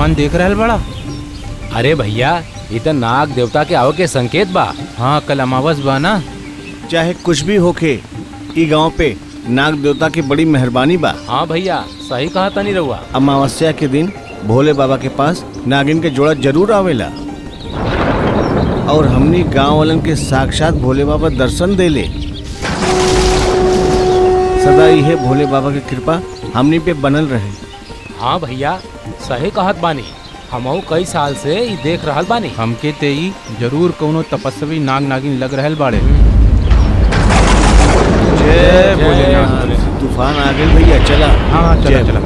आसमान देख रहल बड़ा? अरे भैया, ये तो नाग देवता के आओ के संकेत बा। हाँ, कल अमावस बा ना। चाहे कुछ भी होके ई गांव पे नाग देवता की बड़ी मेहरबानी बा। हाँ भैया, सही कहा तनी रहुआ। अमावस्या के दिन भोले बाबा के पास नागिन के जोड़ा जरूर आवेला और हमनी गांव वालन के साक्षात भोले बाबा दर्शन देले। सदा यह भोले बाबा की कृपा हमनी पे बनल रहे। हाँ भैया, सही कहत बानी। हमहू कई साल से ई देख रहल बानी। हमके ते ई जरूर कौनो तपस्वी नाग नागिन लग रहल बाड़े। जय भोलेनाथ। तूफान आ गए भैया, चला। हाँ, चला चला।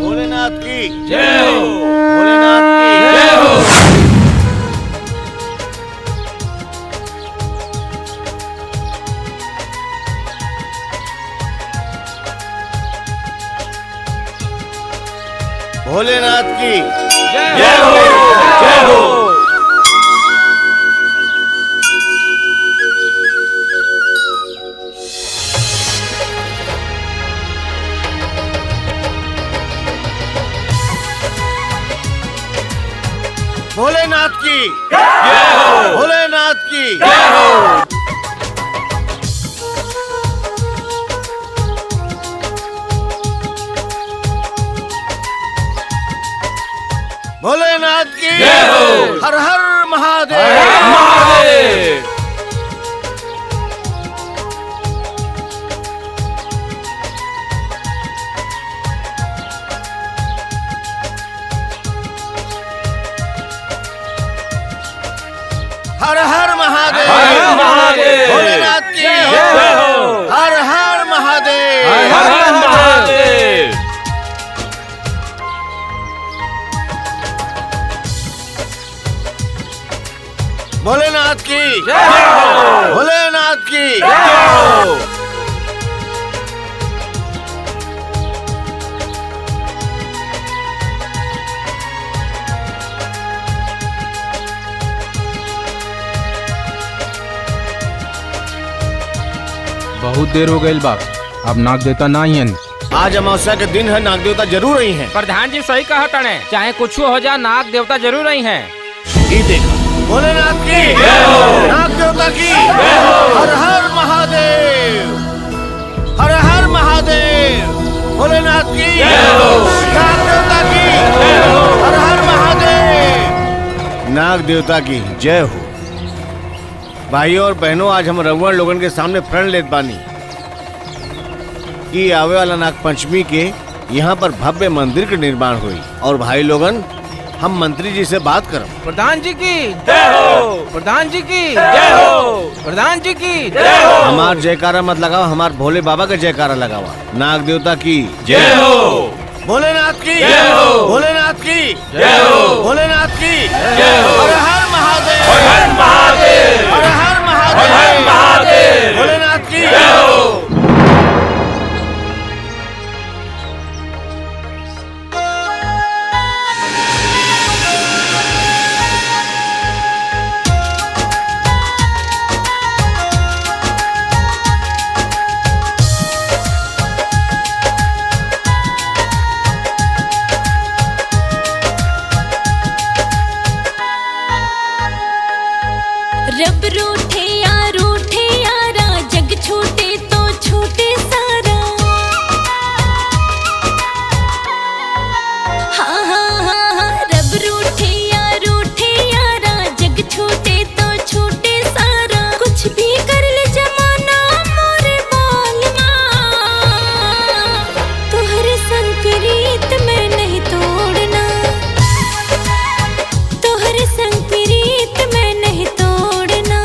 भोलेनाथ की जय हो। भोलेनाथ की जय हो। भोलेनाथ की जय हो। जय हो। भोलेनाथ की जय हो। भोलेनाथ की जय हो। भोलेनाथ की जय हो। हर हर महादेव। हर हर महादेव। हर हर महादेव। हर हर महादेव। भोलेनाथ की जय हो। हर हर महादेव। हर हर महादेव। भोलेनाथ की जय हो। भोलेनाथ की जय हो। बहुत देर हो गई बाप, अब नाग देवता ना ही हैं। आज अमावस्या के दिन है, नाग देवता जरूर आई हैं। प्रधान जी सही कहा तने, चाहे कुछ हो जाए नाग देवता जरूर आई हैं। ये देखो, भोलेनाथ की जय हो। नाग देवता की जय हो। हर हर महादेव। हर हर महादेव। भोलेनाथ की जय हो। नाग देवता की जय हो। हर हर महादेव। नाग देवता की जय हो। भाइयों और बहनों, आज हम रघुवर लोगन के सामने प्रण लेत बानी कि आवे वाला नाग पंचमी के यहाँ पर भव्य मंदिर के निर्माण हुई। और भाई लोगन, हम मंत्री जी से बात करो। प्रधान जी की जय हो। प्रधान जी की जय हो। प्रधान जी की जय हो। हमार जयकारा मत लगाओ, हमार भोले बाबा का जयकारा लगावा। नाग देवता की जय हो। भोलेनाथ की जय हो। भोलेनाथ की जय हो। भोलेनाथ की जय हो। हर हर महादेव। हर हर महादेव। हर हर महादेव। हर हर महादेव। भोलेनाथ की जय हो। रब रूठे यारा, जग छूटे तो छूटे सारा। हाँ हाँ हाँ हाँ, रब रूठे यारा, जग छूटे तो छूटे सारा। कुछ भी कर ले जमाना मोरे बालमा, तोहरे संग प्रीत में नहीं तोड़ना। तोहरे संग प्रीत में नहीं तोड़ना।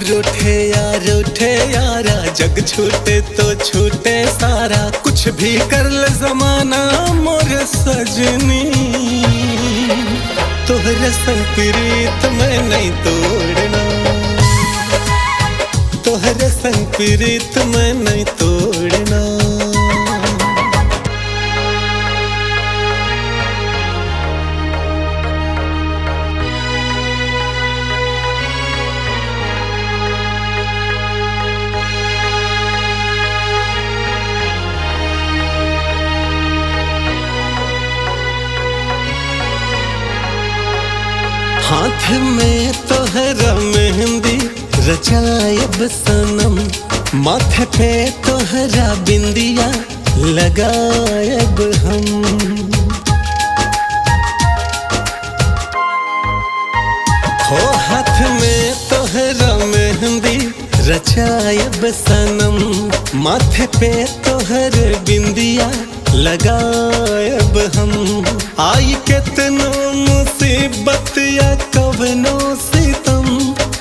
रूठे यारा, जग छूटे तो छूटे सारा। कुछ भी कर ले जमाना मोर सजनी, तोहरे संग प्रीत में नहीं तोड़ना। तोहरे संग प्रीत मैं नहीं तोड़ना। हाथ में तोहरा मेहंदी रचायब सनम, माथे पे तोहरा बिंदिया लगायब हम। हो हाथ में तोहरा मेहंदी रचायब सनम, माथे पे तोहर बिंदिया लगायब हम। आई कितनो मुसीबत या कवनो सितम,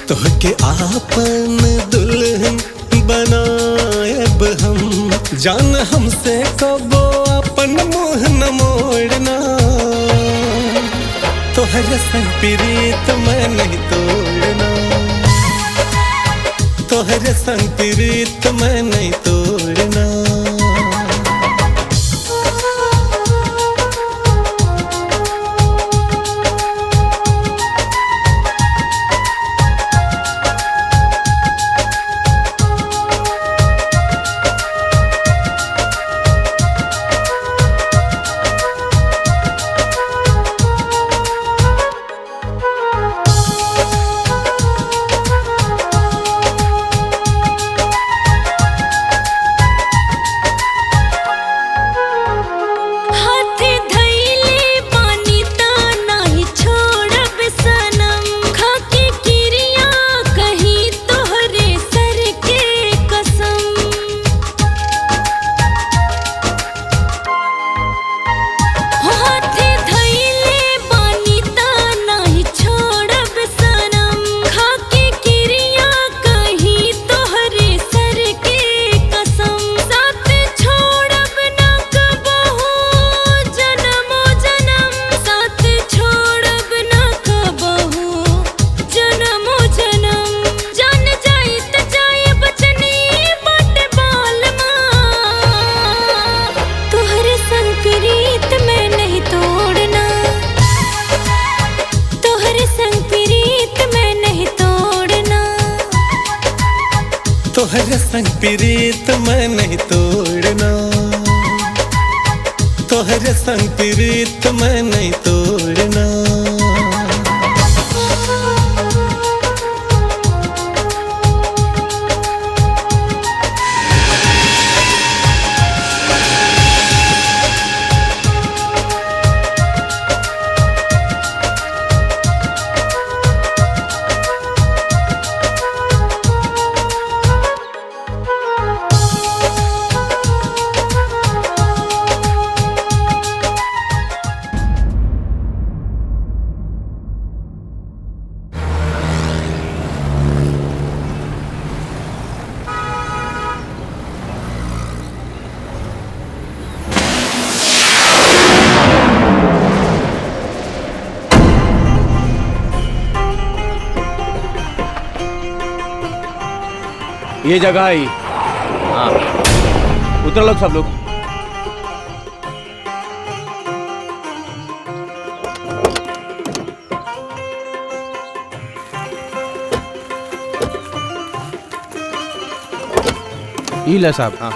तोहके आपन दुल्हन बनायब हम। जान हमसे कबो अपन मुँह न मोड़ना, तोहरे संग प्रीत मैं नहीं तोड़ना। तोहरे संग प्रीत मैं नहीं तोड़ना। तोहरे संग प्रीत मैं नहीं तोड़ना। तोहरे संग प्रीत मैं नहीं तोड़ना। ये जगह ही। हाँ, उतर लोग सब लोग। इला साहब। हाँ,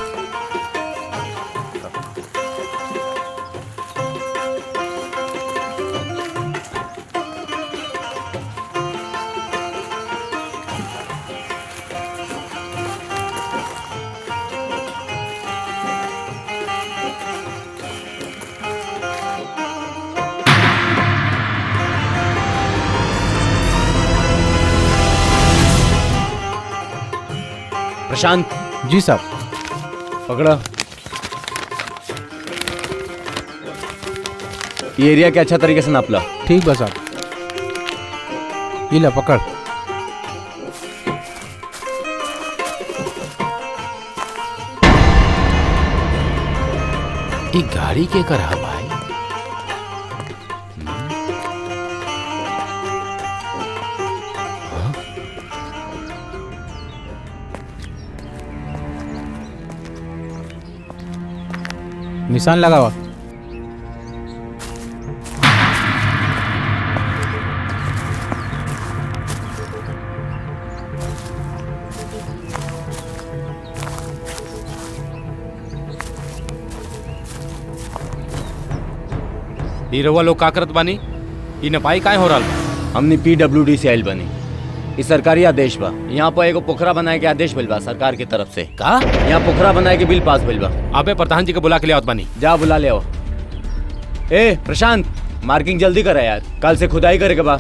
प्रशांत। जी साहब। पकड़ा। ये एरिया के अच्छा तरीके से नाप ला। ठीक बस साहब। इला पकड़। ये गाड़ी के करा भाई? निशान लगाओ। ई रउआ लोग का करत बानी? ई नपाई काहे हो रहल बा? हमने PWD से आयल बनी। ई सरकारी आदेश बा। यहाँ पर एगो पोखरा बनाए के आदेश मिल बा सरकार की तरफ से। का? यहाँ पोखरा बनाए के बिल पास मिल बा। अबे प्रधान जी के बुला के ले आवत बानी। जा बुला ले आओ। ए प्रशांत, मार्किंग जल्दी करा यार, कल से खुदाई करे के बा।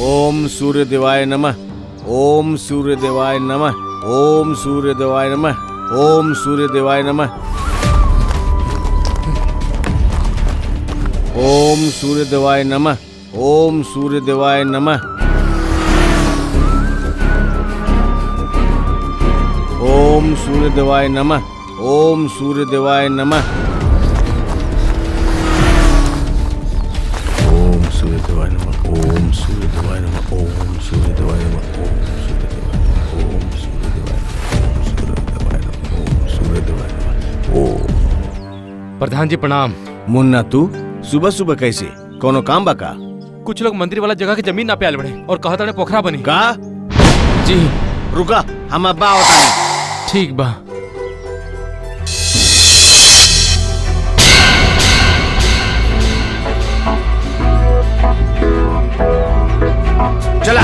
ओम सूर्य देवाय नमः। ओम सूर्य देवाय नमः। ओम सूर्य देवाय नमः। ओम सूर्य देवाय नमः। ओम सूर्य देवाय नमः। ओम सूर्य देवाय नमः। ओम सूर्य देवाय नमः। ओम सूर्य देवाय नमः। ओम सूर्य देवाय नमः। ओम सूर्य देवाय नमः। ओम सूर्य देवाय नमः। ओम सूर्य देवाय नमः। ओम सूर्य देवाय नमः। ओम। प्रधान जी प्रणाम। मुन्ना तू सुबह सुबह कैसे? कोनो काम बा का? कुछ लोग मंदिर वाला जगह की जमीन ना पे आल बड़े और कहत रहे पोखरा बनी। का? जी रुका, हम अब्बा होता नहीं। ठीक बा। चला।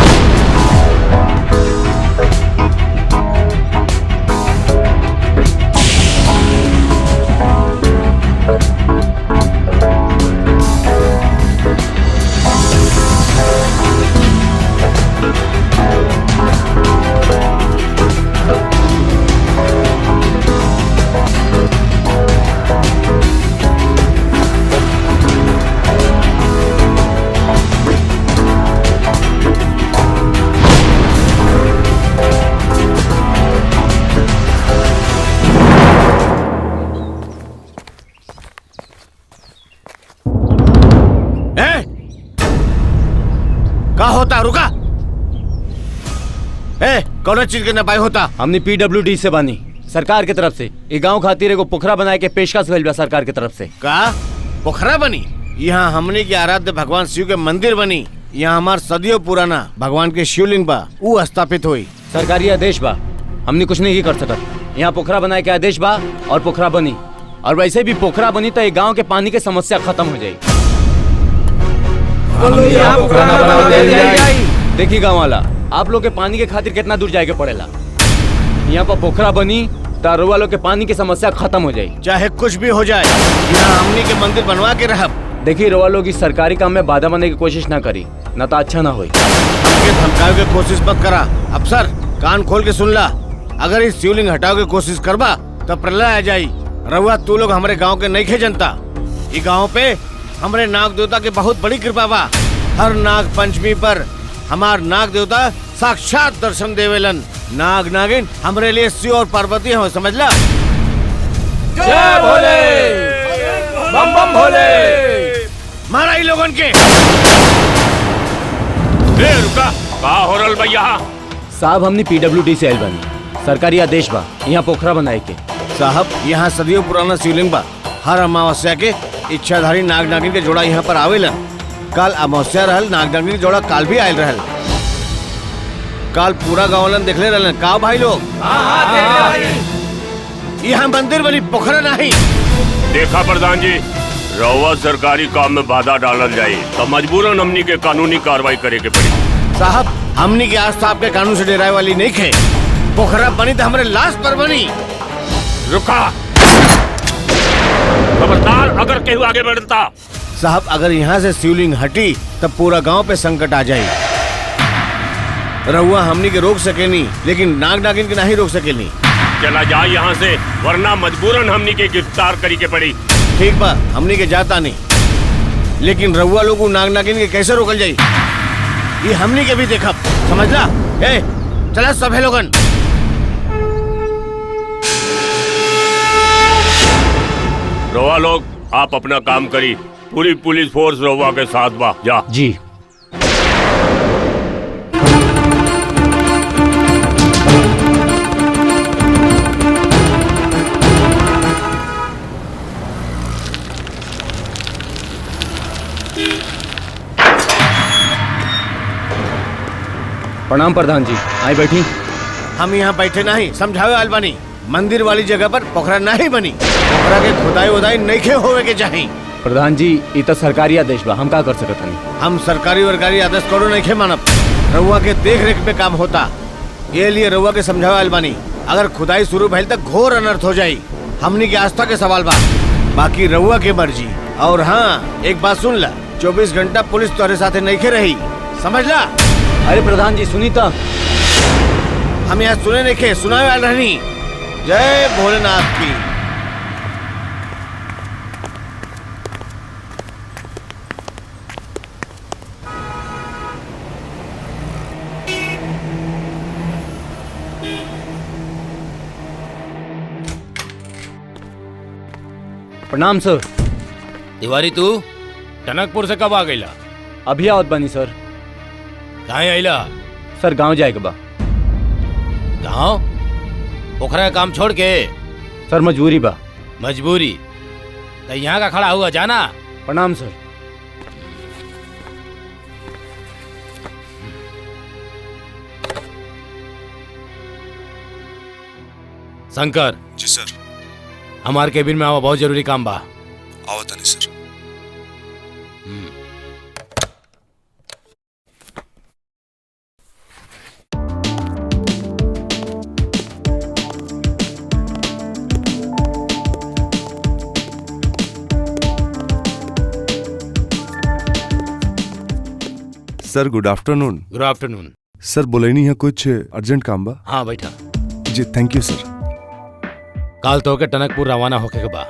होता रुका। ए कौन चीज के नपाई होता? हमने PWD से बनी सरकार की तरफ से। ये गांव खातिर एगो पोखरा बनाए के पेशकश भइल बा सरकार की तरफ से। का पोखरा बनी? यहाँ हमने के आराध्य भगवान शिव के मंदिर बनी। यहाँ हमार सदियों पुराना भगवान के शिवलिंग बा, वो स्थापित हुई। सरकारी आदेश बा, हमने कुछ नहीं कर सकत। यहाँ पोखरा बनाए के आदेश बा और पोखरा बनी। और वैसे भी पोखरा बनी तो ये गांव के पानी की समस्या खत्म हो जाएगी। देखिए गाँव वाला, आप लोग के पानी के खातिर कितना दूर जाके पड़ेला। यहाँ पर पोखरा बनी तो रउआ लोग के पानी की समस्या खत्म हो जाए। चाहे कुछ भी हो जाए, यहाँ हमनी के मंदिर बनवा के रहब। देखिए रउआ लोग इस सरकारी काम में बाधा बनने की कोशिश ना करी, ना तो अच्छा ना होई। हमके धमकावे के कोशिश मत करा। अफसर कान खोल के सुन ला, अगर इस शिवलिंग हटाओ के कोशिश करबा तो प्रलय आ जाई। रउआ तू लोग हमारे गाँव के नहीं खे जनता। ये गाँव पे हमारे नाग देवता की बहुत बड़ी कृपा बा। हर नाग पंचमी पर हमार नाग देवता साक्षात दर्शन देवेलन। नाग नागिन हमरे लिए शिव और पार्वती हो, समझला? जय भोले, बम बम भोले। मारा ही लोगन के। रुका, का हो रहल बा यहाँ? साहब हमने PWD से आयल बनी, सरकारी आदेश बा यहाँ पोखरा बनाए के। साहब यहाँ सदियों पुराना शिवलिंग बा। हर अमावस्या के इच्छाधारी नाग नागिन के जोड़ा यहाँ पर आवेलन। कल अमावस्या रहल, नाग नागिन के जोड़ा काल भी आयल रहल। काल पूरा गाँवलन देखले रहलन। का भाई लोग? यहाँ मंदिर बनी, पोखरा नहीं। देखा प्रधान जी, रउआ सरकारी काम में बाधा डालल जाये तो मजबूरन हमनी के कानूनी कार्रवाई करे के पड़ी। साहब हमनी के आस्था आपके कानून से डराए वाली नहीं खे। पोखरा बनी तो हमारे लाश पर बनी। रुका, खबरदार अगर केहू आगे बढ़ता। साहब अगर यहाँ से शिवलिंग हटी तब पूरा गांव पे संकट आ जाए। रहुआ हमनी के रोक सकेनी, लेकिन नाग नागिन के नहीं रोक सकेनी। चला जाए यहाँ से, वरना मजबूरन हमनी के गिरफ्तार करी के पड़ी। ठीक बा, हमनी के जाता नहीं, लेकिन रहुआ लोग नाग नागिन के कैसे रोकल जाये ये हमनी के भी देखब, समझला? ए चला सब है लोगन। रउआ लोग आप अपना काम करी, पूरी पुलिस फोर्स रउआ के साथ बा। जा जी। प्रणाम प्रधान जी, आई बैठी। हम यहाँ बैठे नहीं, समझावे आल बानी। मंदिर वाली जगह पर पोखरा नहीं बनी। पोखरा के खुदाई उदाई नहीं होवे के चाहिए। प्रधान जी, ये तो सरकारी आदेश बा, हम का कर सकत हनी। हम सरकारी वरकारी आदेश करो नहीं मानब। रउआ के देख रेख पे काम होता, ये लिए रउआ के समझावे आल बानी। अगर खुदाई शुरू भइल तक घोर अनर्थ हो जाई। हमनी के आस्था के सवाल बा, बाकी रउआ के मर्जी। और हाँ, एक बात सुन ला, 24 घंटा पुलिस तोरे साथे नहीं रही, समझ ला। अरे प्रधान जी सुनी तो। हम यहाँ सुने नहीं खे, सुनावे आल रहनी। जय भोलेनाथ की। प्रणाम सर। तिवारी तू टनकपुर से कब आ गईला? अभी आवत बनी सर। कहाँ आईला? सर गांव जाए के बा। गाँव? पोखरा का काम छोड़ के? सर मजबूरी बा। मजबूरी? तो यहाँ का खड़ा हुआ जाना। प्रणाम सर। शंकर। जी सर। हमारे केबिन में आवा, बहुत जरूरी काम बा। आवत नहीं sir. Sir good afternoon. Good afternoon. Sir बोलेनी है कुछ अर्जेंट काम बा? हाँ बैठा। जी थैंक यू सर। काल तो के टनकपुर रवाना होके के बा।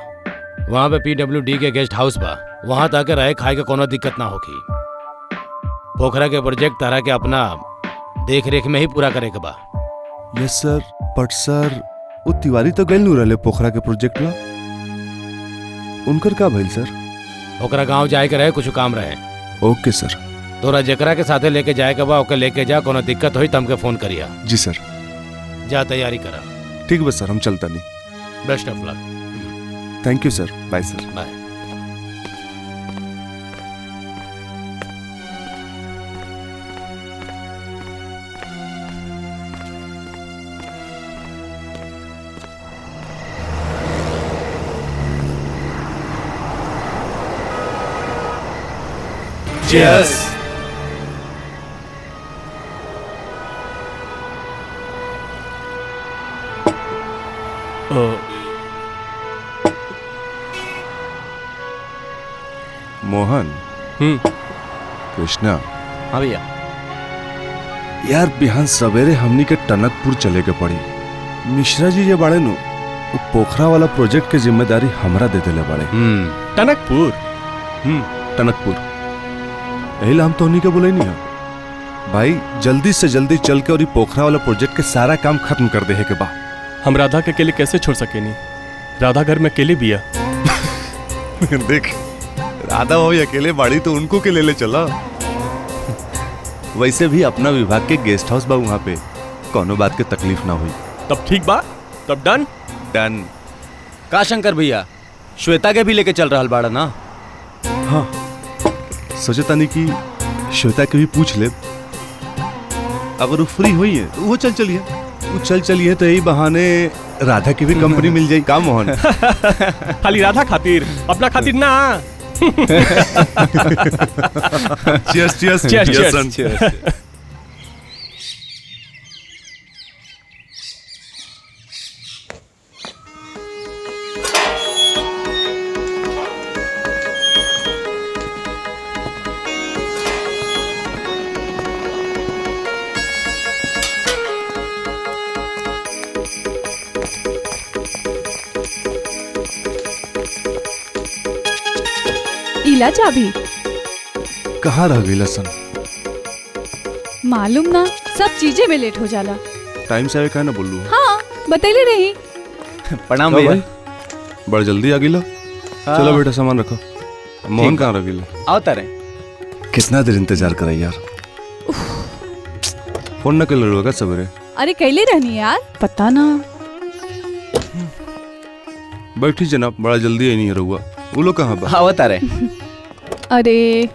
वहाँ पे PWD के गेस्ट हाउस बा, वहाँ तक रहे खाए के कोनो दिक्कत ना होगी। पोखरा के प्रोजेक्ट तारा के अपना देख रेख में ही पूरा करे के बा। यस सर, बट सर वो तिवारी तो गइल नु रहले पोखरा के प्रोजेक्ट ला, उनकर का भइल सर? ओकरा गांव जाए के रहे, कुछ काम रहे। ओके सर। तोरा जकरा के साथे लेके जाए के बा, ओके लेके जा। कोनो दिक्कत होई तमके फोन करिया। जी सर। जा तैयारी करा। ठीक बस सर, हम चलता नहीं। Best of luck. Thank you sir. Bye sir. Bye. Cheers. Mohan. Krishna. हाँ भैया। यार बिहान सवेरे हमनी के टनकपुर चले के पड़ी। मिश्रा जी ये बाड़े नु, वो पोखरा वाला प्रोजेक्ट के जिम्मेदारी हमरा दे देले बाड़े। टनकपुर। टनकपुर यही ला हम तो उन्हीं के बोले नहीं है भाई। जल्दी से जल्दी चल के और ये पोखरा वाला प्रोजेक्ट के सारा काम खत्म कर दे है के बा। हम राधा के अकेले कैसे छोड़ सके नहीं? राधा घर में अकेले भी है। देख राधा भाभी अकेले बाड़ी तो उनको के ले चला। वैसे भी अपना विभाग के गेस्ट हाउस बा, वहाँ पे कोनो बात के तकलीफ ना हुई। तब ठीक बा, तब डन। डन। का शंकर भैया, श्वेता के भी लेके चल रहा बाड़ा ना? हाँ सोचे तानी कि श्वेता के भी पूछ ले, अगर वो फ्री हुई है तो वो चल चलिए। वो चल चलिए तो यही बहाने राधा की भी कंपनी मिल जाए। काम मोहन। खाली राधा खातिर, अपना खातिर ना। Cheers cheers cheers. इला चाबी कहाँ रह गई लसन? मालूम ना, सब चीजें में लेट हो जाला। टाइम से आवे का ना बोलू। हाँ बतैले रही। प्रणाम भैया। बड़ा जल्दी आ गई। चलो बेटा सामान रखो। मोहन कहाँ रह गई? आओ तारे। कितना देर इंतजार करे यार। फोन न कर लोगा सवेरे? अरे कैले रहनी यार, पता ना। बैठी जनाब, बड़ा जल्दी आई नहीं रहुआ। वो लोग कहाँ बा? आओ तारे। अरे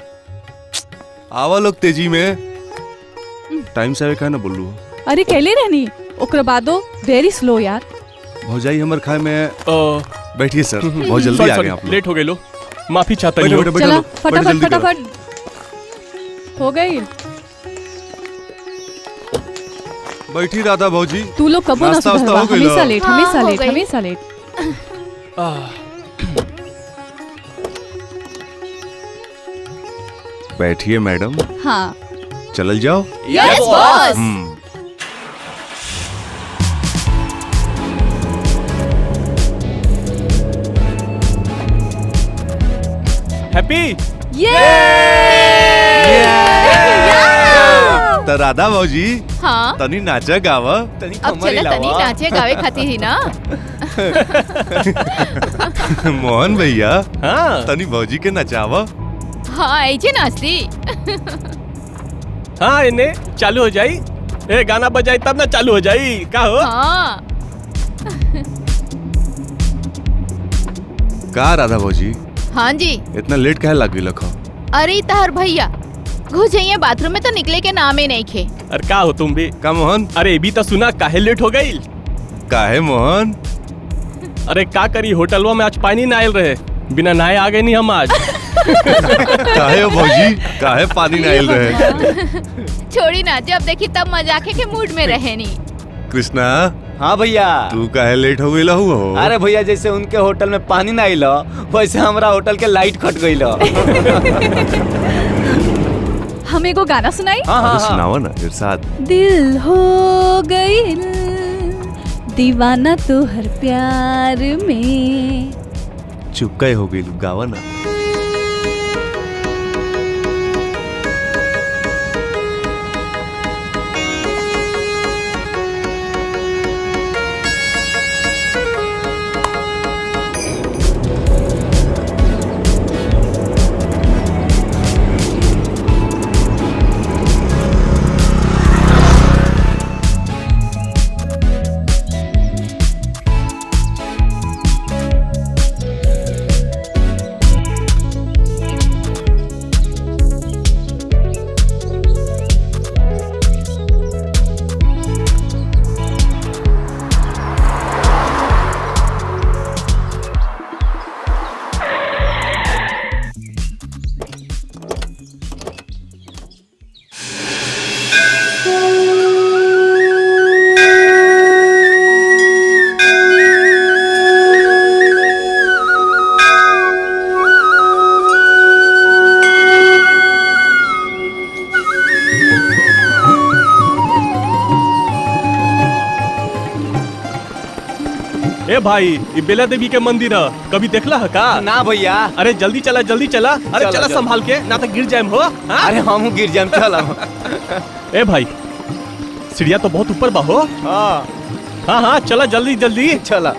आवा लोग तेजी में टाइम से आवे का ना बोलू। अरे कैले रहनी ओकरा बादो वेरी स्लो यार। भौजाई हमर खाए में बैठिए सर, बहुत जल्दी आ गए आप लोग। लेट हो गए लो, माफी चाहता बैठो, हूँ। बैठो, बैठो चला लो, बैठो, फटाफट जल्दी करो। फटाफट हो गई। बैठी राधा भौजी। तू लोग कबो ना नाश्ता वास्ता सुधरवा, हो गइल? हमेशा लेट हाँ, हमेशा हो लेट गई। हमेशा लेट। बैठिए मैडम, हाँ चलल जाओ। Yes boss. हैप्पी तो राधा भौजी हाँ तनी नाचा गावा। अब चला तनी नाचे गावे खाती ही ना। मोहन भैया हाँ तनी भौजी के नचावा। हाँ ऐसे नाचती। हाँ इन्हें चालू हो जाई। ए गाना बजाई तब ना चालू हो जाई का हो। हाँ का राधा भौजी हाँ जी। इतना लेट काहे लग गई लखो? अरे तहर भैया घुस जाइए बाथरूम में तो निकले के नाम ही नहीं खे। अरे का हो तुम भी? का मोहन? अरे भी तो सुना काहे लेट हो गई। काहे मोहन? अरे का करी होटलवा में आज पानी ना आयल रहे, बिना नहाए आ गए नहीं हम आज। काहे हो भौजी, काहे पानी ना आइल रहे? छोड़ी ना, जब देखी तब मजाके के मूड में रहे नी। कृष्णा हाँ भैया। तू काहे लेट हो गई हो? अरे भैया जैसे उनके होटल में पानी ना आइल वैसे हमारा होटल के लाइट कट गई। हम एगो गाना सुनाई। अरे सुनावा ना इरशाद। दिल हो गई दीवाना तो हर प्यार में। चुप हो गई, गावा ना। ए भाई ये बेला देवी के मंदिर है, कभी देखला है का? ना भैया। अरे जल्दी चला जल्दी चला। अरे चला संभाल के ना तो गिर जाए हो। हाँ? अरे हम गिर जाए चला। ए भाई सीढ़िया तो बहुत ऊपर बा हो। हाँ हाँ हाँ चला जल्दी जल्दी चला।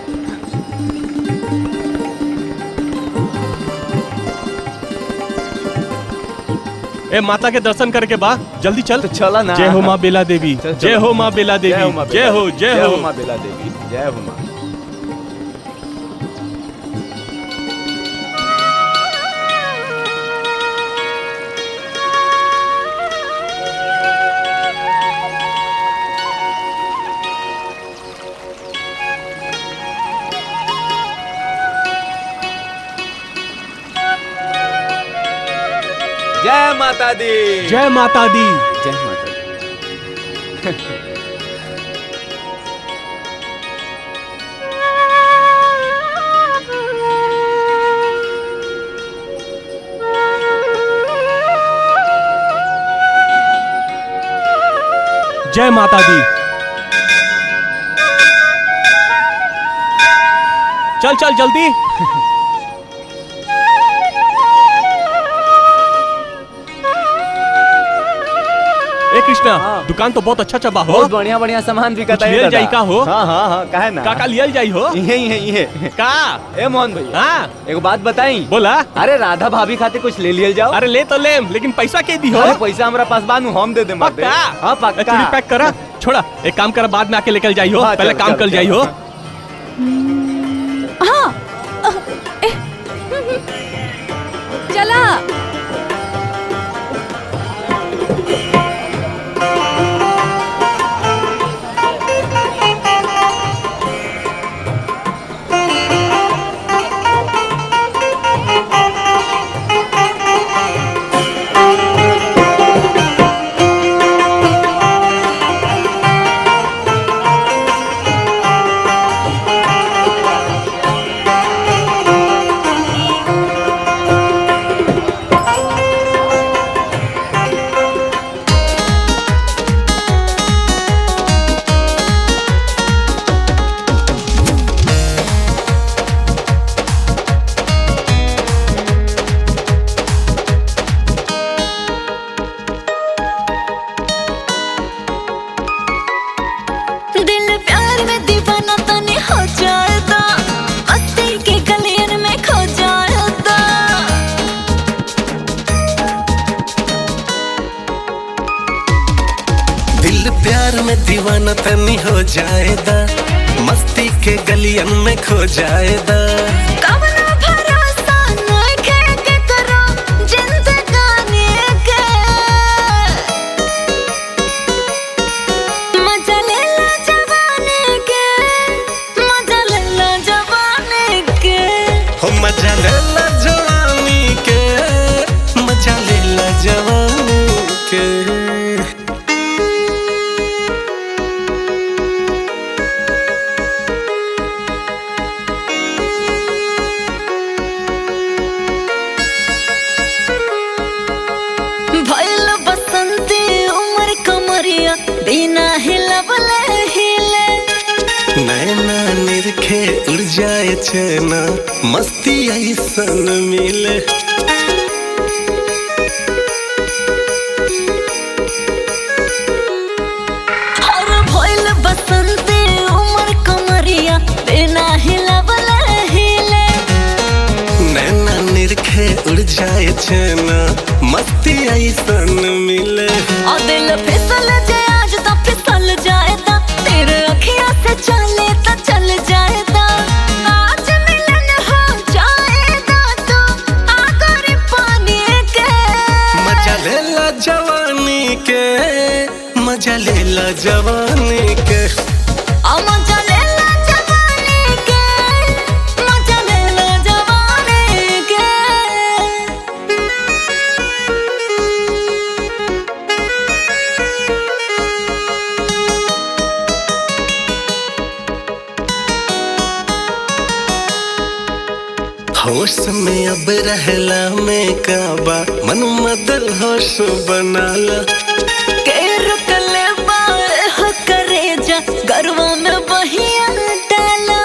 ए माता के दर्शन करके बा जल्दी चल। तो चला ना। जय हो माँ बेला देवी, जय हो माँ बेला देवी, जय हो जय हो माँ बेला देवी, जय हो माँ। जय माता दी, जय माता दी, जय माता दी। जय माता दी। चल चल जल्दी। ए कृष्णा दुकान तो बहुत अच्छा चबा हो। बहुत बढ़िया बढ़िया सामान बिकता है। लियल जाई का हो? हाँ हाँ हाँ काहे ना। काका लियल जाई हो? ये का? ए मोहन भैया। हाँ एगो बात बताई। बोला। अरे राधा भाभी खाते कुछ ले लियल जाओ। अरे ले तो ले, लेकिन पैसा के दी हो? अरे पैसा हमारा पास बानू हम दे दे। पक्का? हाँ पक्का। चूड़ी पैक करा। छोड़ा एक काम कर, बाद में आके लेकर जाई हो। हाँ, पहले चलो, काम चलो, कर जाई हो। हाँ चला प्यार में दीवाना तनी हो जाएगा, मस्ती के गलियन में खो जाएगा। कवनो भरोसा नइखे केकरो जिंदगानी के, मजा लेला जवानी के, मजा लेला जवानी के। हो मजा लेला जवानी के, मजा लेला जवानी के। भइल बसंती उमर कमरिया बिना हिलवले हिले। नैना निरखे उड़ जाए चैना, मस्ती ऐसन मिले। और भइल बसंती उमर कमरिया बिना हिलवले हिले। नैना निरखे उड़ जाए चैना, मस्ती ऐसन मिले। और दिल फिसल जाए आज तो फिसल जाएगा, तेरे अखियां से चले तो चल जाएगा। आज मिलन हो जाएगा तो आगोरी पानी के। मजा लेला जवानी के, मजा लेला जवानी के। मजा लेला जवानी के, मजा लेला जवानी के। होश में अब रहला में काबा, मन मदल होश बनाला। के रुकले बाए हो करे जा, गरवा में बहिया डाला।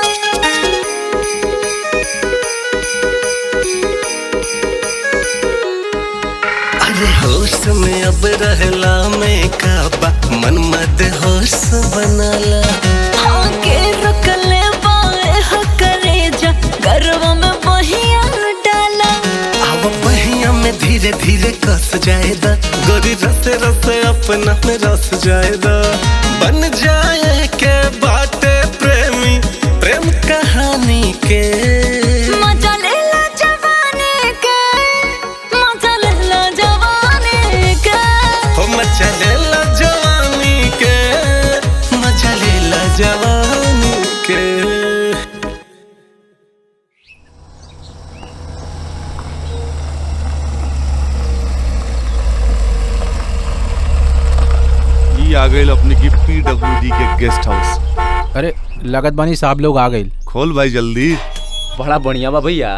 अरे होश में अब रहला में काबा, मन मद होश बनाला। हाँ के रुकले बाए हो करे जा, गरवा में बहिया डाला। अब बहिया में धीरे धीरे कस जाएगा, गोरी रसे रसे अपना में रस जाएगा। बन जाए के बाटे प्रेमी, प्रेम कहानी के। मजा लेला जवानी के, मजा लेला जवानी के। हो मजा लेला जवानी के, मजा लेला जवानी के। ये आ गए अपने की PWD के गेस्ट हाउस। अरे लगत बानी साहब लोग आ गए। खोल भाई जल्दी। बड़ा बढ़िया बा भैया।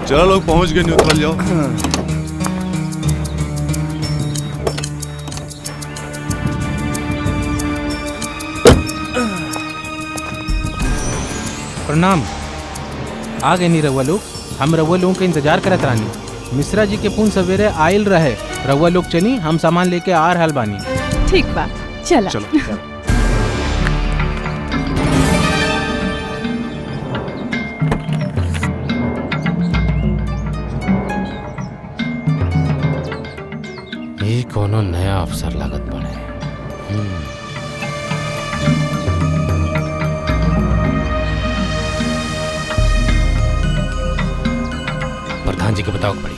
चलो लोग पहुंच गए, न्यूट्रल जाओ। प्रणाम। आ गए नी रउआ लोग, हम रउआ लोगों के इंतजार करत रानी। मिश्रा जी के पुन सवेरे आयल रहे, रउआ लोग चली, हम सामान लेके आ रहल बानी। ठीक बा, चला। चलो ये कोनो नया अफसर लागत पड़े। प्रधान जी को बताओ पड़ी।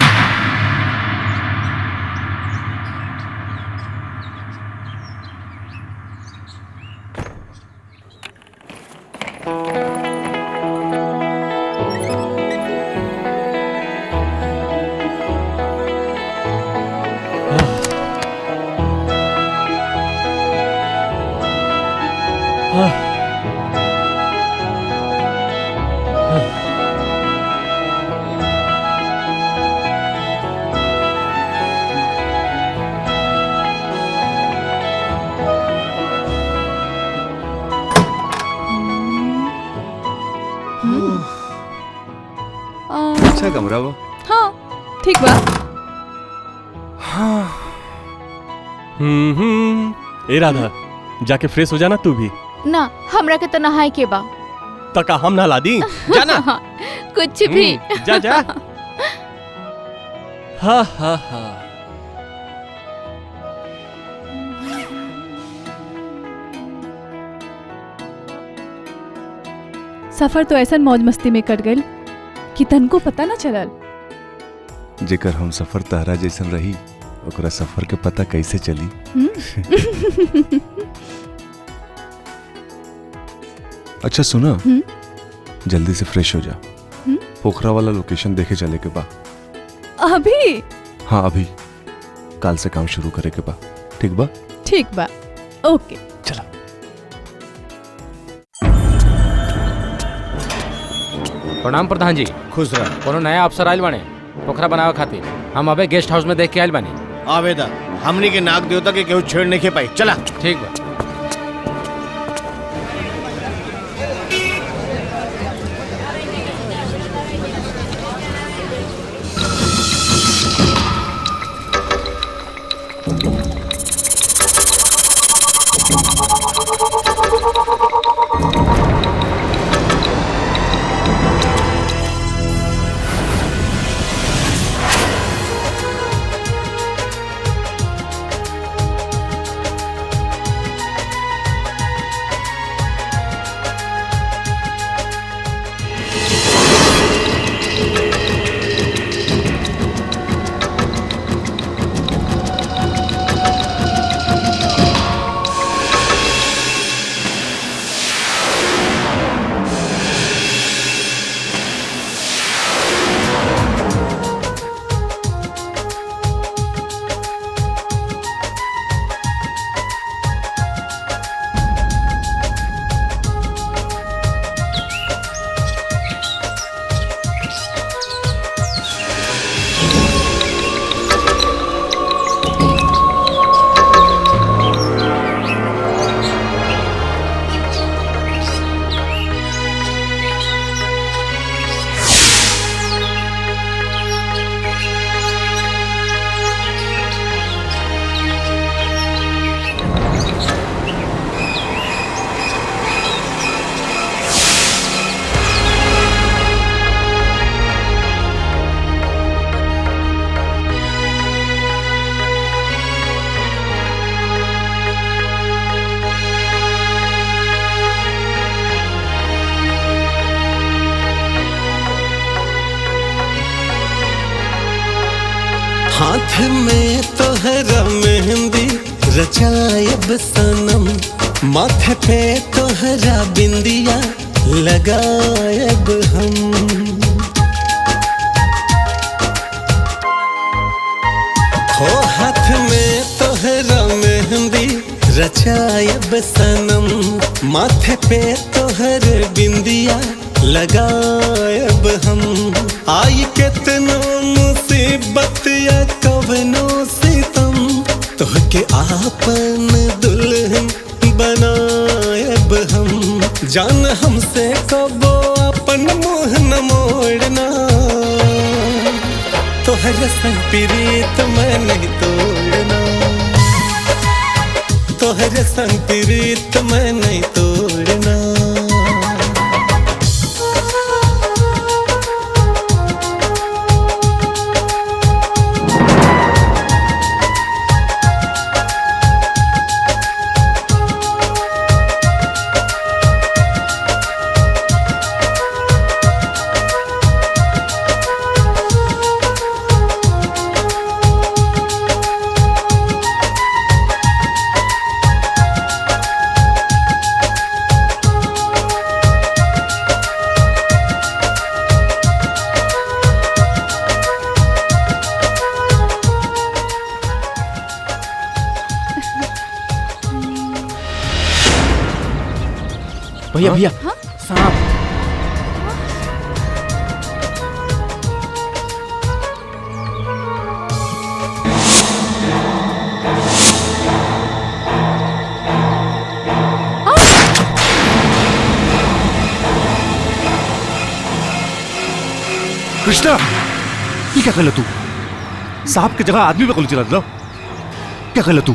अच्छा कमरा वो। हाँ ठीक बा। ए राधा, जाके फ्रेश हो जाना तू भी। ना हमरा के तो नहाए के बा। तका हम नहला दी जाना। कुछ भी। जा जा। हा हा हा। सफर तो ऐसा मौज मस्ती में कट गई कि तनको पता ना चलल। जेकर हम सफर तहरा जैसन रही ओकरा सफर के पता कैसे चली। अच्छा सुना, जल्दी से फ्रेश हो जा। पोखरा वाला लोकेशन देखे चले के बा। अभी? हाँ अभी। काल से काम शुरू करे के बा। ठीक बा? ठीक बा। ओके चला। प्रणाम प्रधान जी। खुश रह। कोनो नया अफसर आयल बाने पोखरा बनावे खातिर। हम अबे गेस्ट हाउस में देख के आयल बानी। आवेदा हमनी के नाग देवता के केहू छेड़ नहीं के पाई। चला। ठीक बा। हाथ में तोहरा मेहंदी रचायब सनम, माथे पे तोहरा बिंदिया लगायब हम। हो हाथ में तोहरा मेहंदी रचायब सनम, माथे पे तोहर बिंदिया लगायब हम। आई कितनो मुसीबत या कवनो सितम, तोहके आपन दुल्हन बनायब हम। जान हमसे कबो अपन मुँह न मोड़ना, तोहर संग प्रीत मैं नहीं तोड़ना, तोहर संग प्रीत मैं नहीं तोड़ना। भैया भैया सांप। कृष्णा, ये क्या कर तू? सांप की जगह आदमी पे गोली चला दो। क्या कर तू?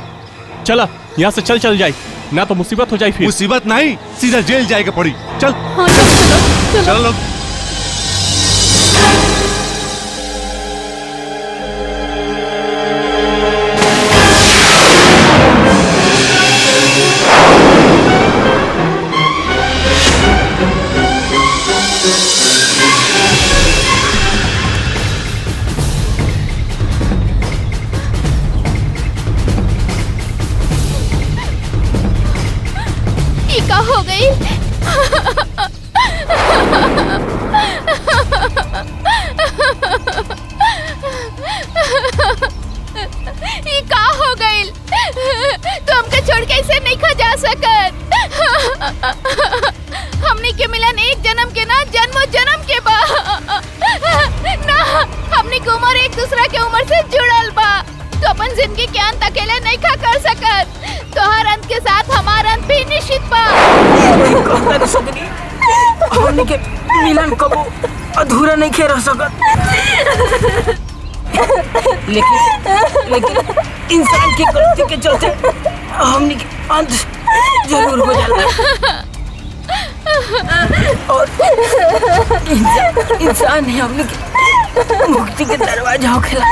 चला यहाँ से चल जाए, ना तो मुसीबत हो जाए फिर। मुसीबत नहीं, सीधा जेल जाएगा पड़ी। चल हाँ चलो चलो। ये का हो गई? ये का हो गई? तो हमके छोड़ के इसे नहीं खा जा सकत। हमने के मिलन एक जन्म के ना जन्मों जन्म के बा ना, हमने की उम्र एक दूसरा के उम्र से जुड़ल बा। तो अपन जिंदगी के अंत अकेले नहीं खा कर सकत। तो हर अंत के साथ हमारा अंत भी निश्चित बा। हमने के मिलन कबो अधूरा नहीं खे रह सकत। लेकिन इंसान की गलती के चलते हमने के अंत जरूर हो जाता। और इंसान ही हमने के मुक्ति के दरवाजा होखेला।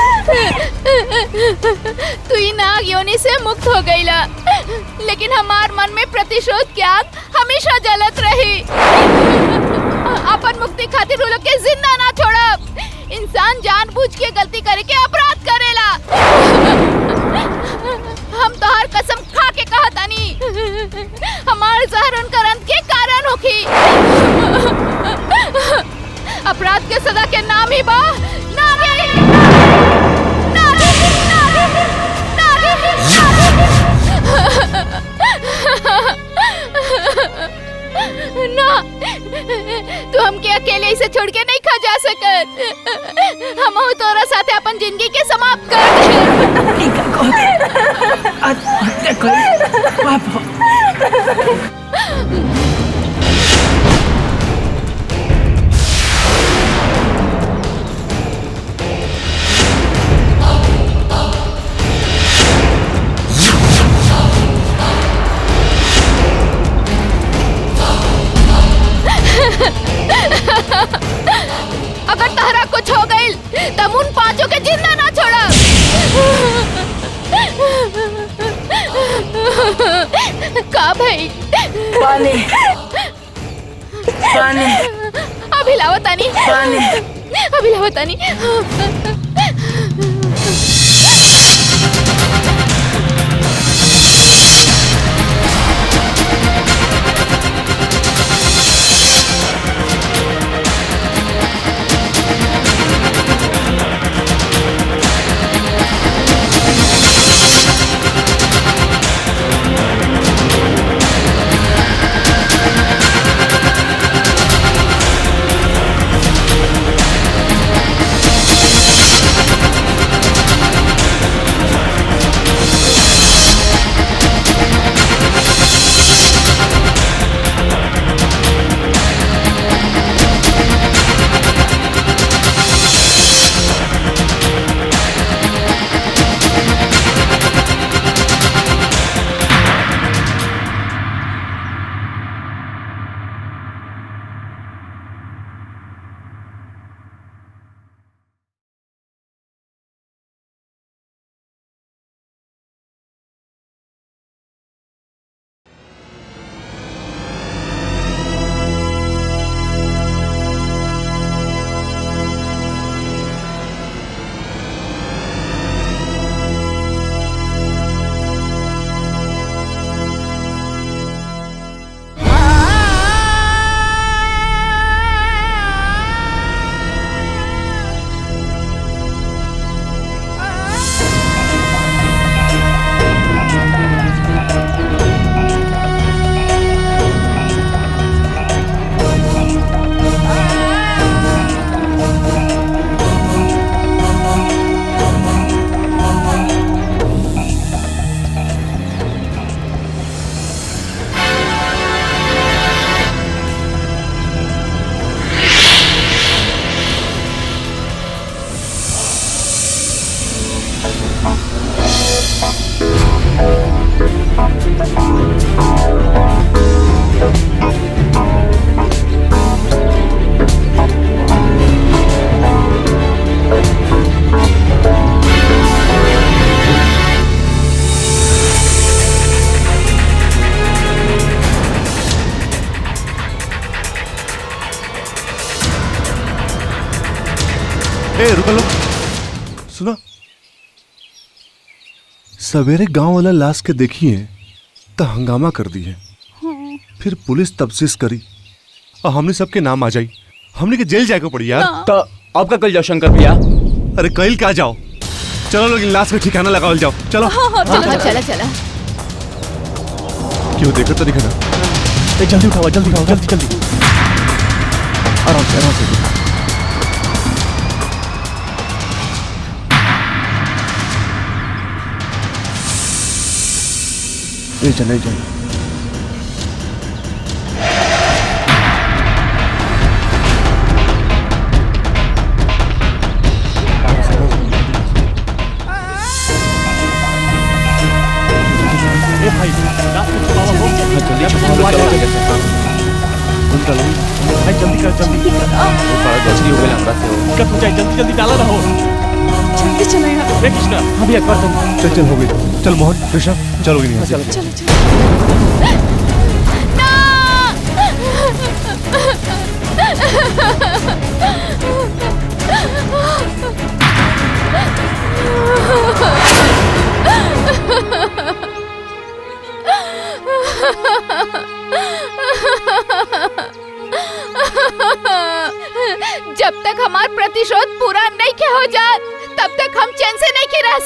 तू ही नाग योनि से मुक्त हो गईला, लेकिन हमार मन में प्रतिशोध की आग हमेशा जलत रही। अपन मुक्ति खातिर वो लोग के जिंदा ना छोड़ब। इंसान जानबूझ के गलती करे के अपराध करेला। हम तो हर कसम खा के कहा तानी, हमार जहर उनकर अंत के कारण होखी। अपराध के सजा के नाम ही बा नागी। ना, तू हमके अकेले इसे छोड़ के नहीं खा जा सकत। हम तोरा साथे अपन जिंदगी के समाप्त कर अगर तहरा कुछ हो गई तब उन पांचों के जिंदा ना छोड़ा। का भाई? पानी पानी अभी लावतानी, अभी लावतानी। रुको लो, सुनो। सवेरे गांव वाला लाश के देखिए तो हंगामा कर दिए, फिर पुलिस तफ्तीश करी और हमने सबके नाम आ जाई, हमने के जेल जाके पड़ी यार। तो आपका कल जाओ शंकर भैया। अरे कल क्या जाओ, चलो लोग लाश का ठिकाना लगाओ, जाओ चलो। चला चला। क्यों देखो तो दिखा ना, जल्दी उठाओ, जल्दी उठाओ, जल्दी जल्दी, आराम से आराम से। नहीं चल। जल्दी डाला रहो। जल्दी चलो यार। कृष्णा अभी एक बार चल हो गई। चल मोहन ऋषभ चलो नहीं। चलो चलो। जब तक हमार प्रतिशोध पूरा नहीं के हो जात तब तक हम चैन से नहीं के रह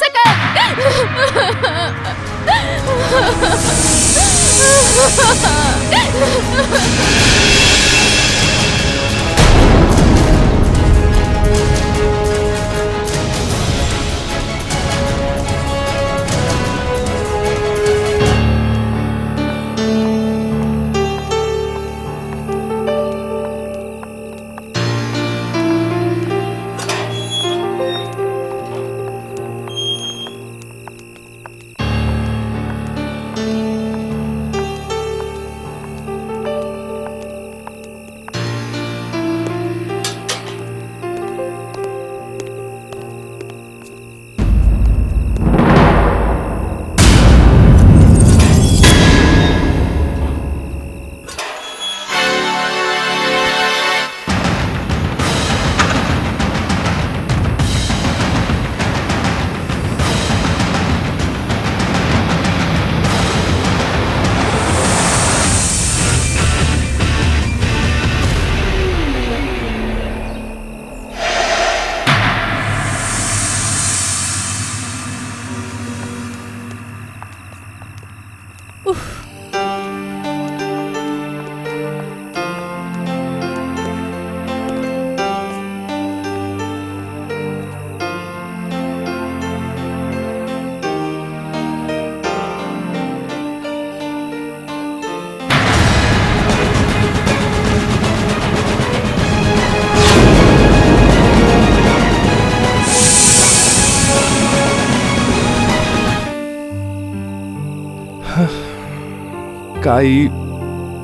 काई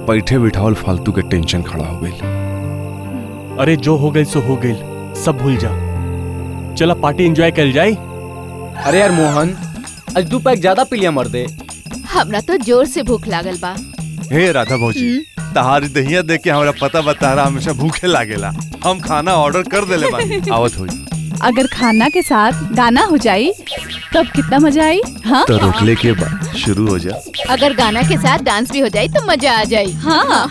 बैठे बिठावल फालतू के टेंशन खड़ा हो गई। अरे जो हो गई सो हो गई, सब भूल जा। चला पार्टी एंजॉय कर जाए। अरे यार मोहन, आज 2 पैक ज्यादा पी लिया मर्दे। हमरा तो जोर से भूख लागल बा। हे राधा भौजी, तहारी दहिया देख के हमारा पता बता रहा हमेशा भूखे लागेला। हम खाना ऑर्डर कर देले बानी, आवत होई। अगर खाना के साथ गाना हो जाई तब कितना मजा आई। हाँ तो रोकले के बाद शुरू हो जा। अगर गाना के साथ डांस भी हो जाए तो मजा आ जाए। हाँ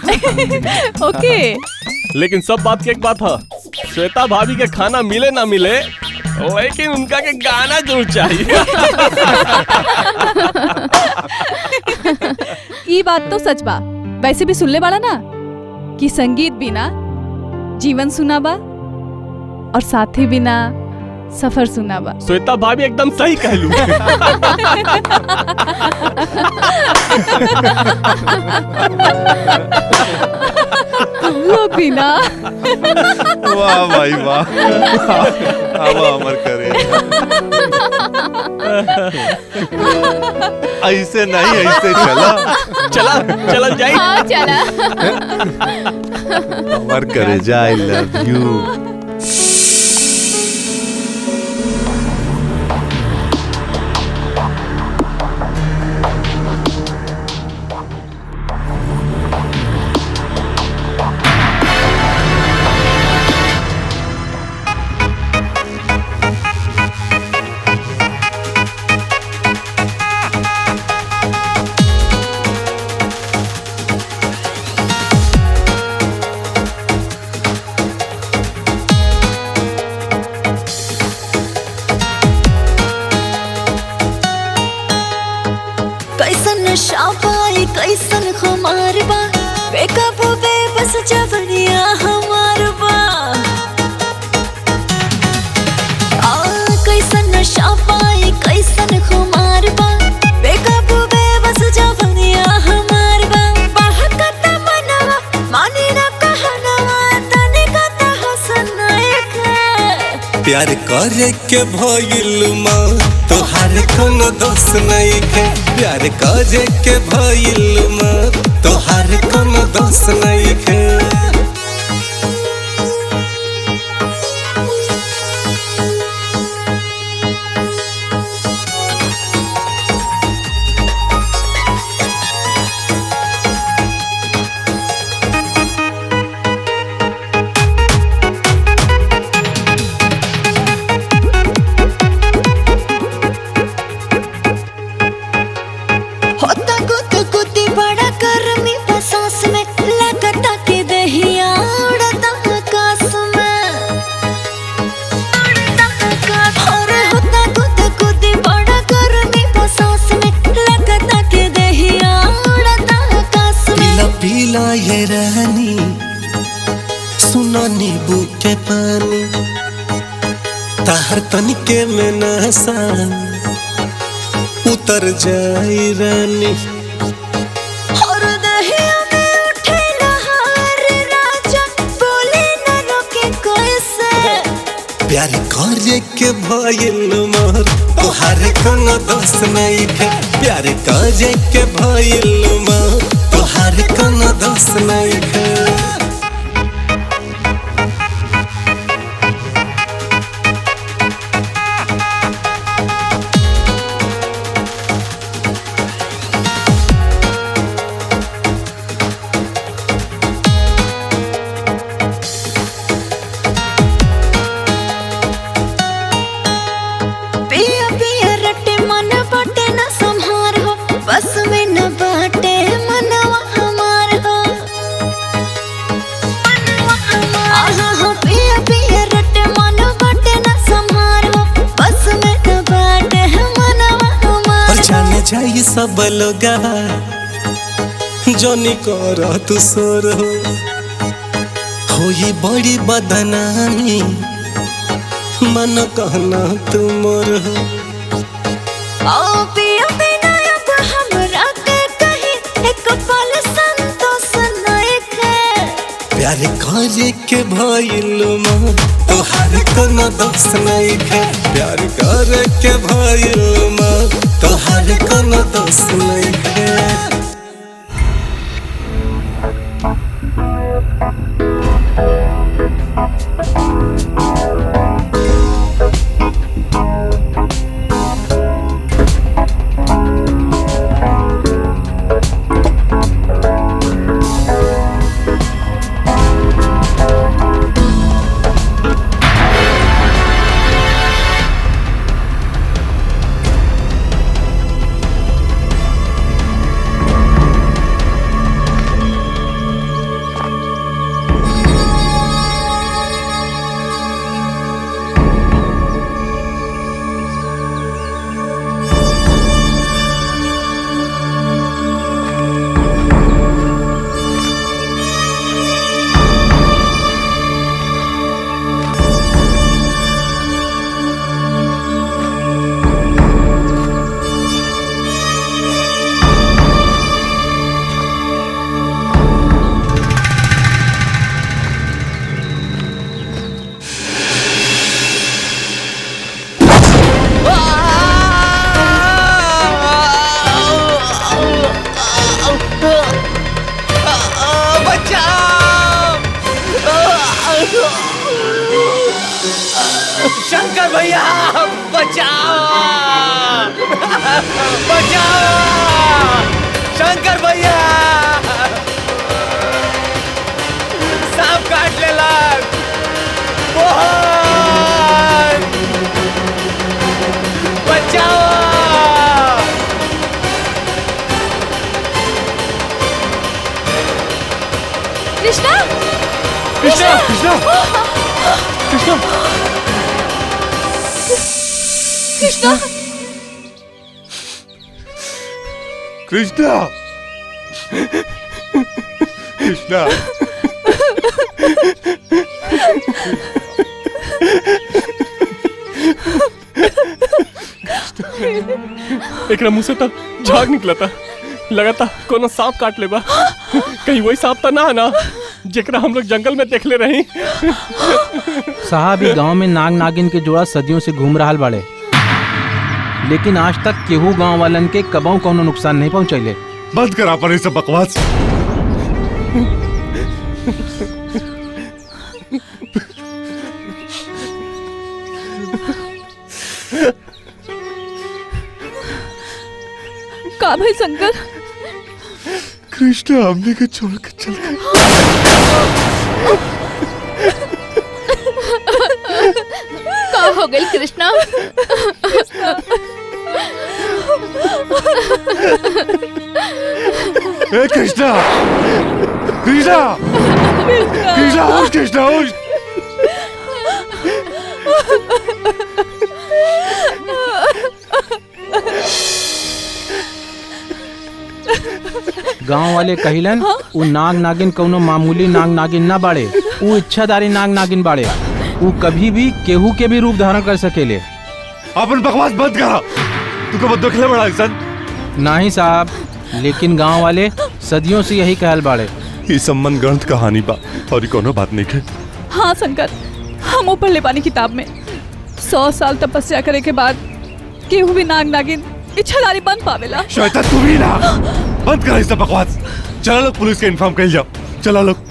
ओके। लेकिन सब बात की एक बात है, श्वेता भाभी के खाना मिले ना मिले लेकिन उनका के गाना जरूर चाहिए। ये बात तो सच बा। वैसे भी सुनले वाला ना कि संगीत बिना जीवन सुना बा और साथी बिना सफर सुना बा। श्वेता भाभी एकदम सही कहलू। तुम लोग बिना। वाह भाई वाह, हवा अमर करे। ऐसे नहीं, ऐसे चला चला चला जाए। हाँ चला। अमर करे जा। I love you. कैसन नशा पाई कैसन खुमार बा बेकाबू बेबस जवनिया हमार बा कैसन नशा पाई कैसन खुमार बा बेकाबू बेबस जवनिया हमार बा बहकत मनवा मानी ना कहनवा तनिका त हसन एक प्यार करे के भइल माँ तोहार कोनो दोष नहीं है प्यार करे के भइल माँ तोहार कोनो दोष नहीं है ये रहनी सुना नींबू के पानी ताहर तनिके में नशा उतर जाई रानी और दहिया में उठे लहर राजा बोले न रोके कैसे प्यार करे के भइल मोर तोहार कोनो दोष नहीं है प्यार करे के भइल मोर तोहार कोनो दोष नहीं है पिया पिया रटे मन बटे न संहार हो बस में न बाटे मनवा हमार हो आहा हो पिया पिया रटे मन बटे न संहार हो बस में न बाटे मनवा हमार और जाने जाई सब लोग जोनी कर तू सोर हो ये बड़ी बदनामी मन कहना तू मोर हो ओ पिया बिना अब हमरा के कहीं एक पल संतोष नहीं है प्यार करे के भइल माँ तोहार कोनो दोष नहीं है प्यार करे के भइल माँ तोहार कोनो दोष नहीं है शंकर भैया बचाओ बचाओ शंकर भैया सांप काट लेला मोहन बचाओ कृष्णा कृष्णा कृष्णा कृष्णा कृष्णा कृष्णा कृष्णा एक मुंह से तो झाग निकला था, लगा था कोनो सांप काट ले बा। कहीं वही सांप तो ना है ना जेकरा हम लोग जंगल में देख ले रही। साहब ई गांव में नाग नागिन के जोड़ा सदियों से घूम रहा बाड़े, लेकिन आज तक केहू गांव वालन के कबहू कोनो नुकसान नहीं पहुंचैले। बंद करा पर सब बकवास। का भाई शंकर? कृष्णा हमने के छोड़ के चल गए। का हो गई कृष्णा? ए कृष्णा कृष्णा कृष्णा होश कृष्णा होश। गांव वाले कहिलन उ नाग नागिन कौनो मामूली नाग नागिन ना बाड़े, उ इच्छाधारी नाग नागिन बाड़े। उ कभी भी केहू के भी रूप धारण कर सकेले। अपन बकवास बंद करा। तू कब देखले बड़ा इंसान? नहीं साहब, लेकिन गांव वाले सदियों से यही कहल बाड़े। ये संबंध ग्रंथ कहानी बा और कोनो बात नहीं है। हाँ शंकर, हम ऊपर ले पानी किताब में 100 साल तपस्या करे के बाद केहू भी नाग नागिन इच्छाधारी बन पावेला। श्वेता तू भी ना बंद कर सब बकवास। चला लोग पुलिस के इन्फॉर्म कर जाओ। चला लोग।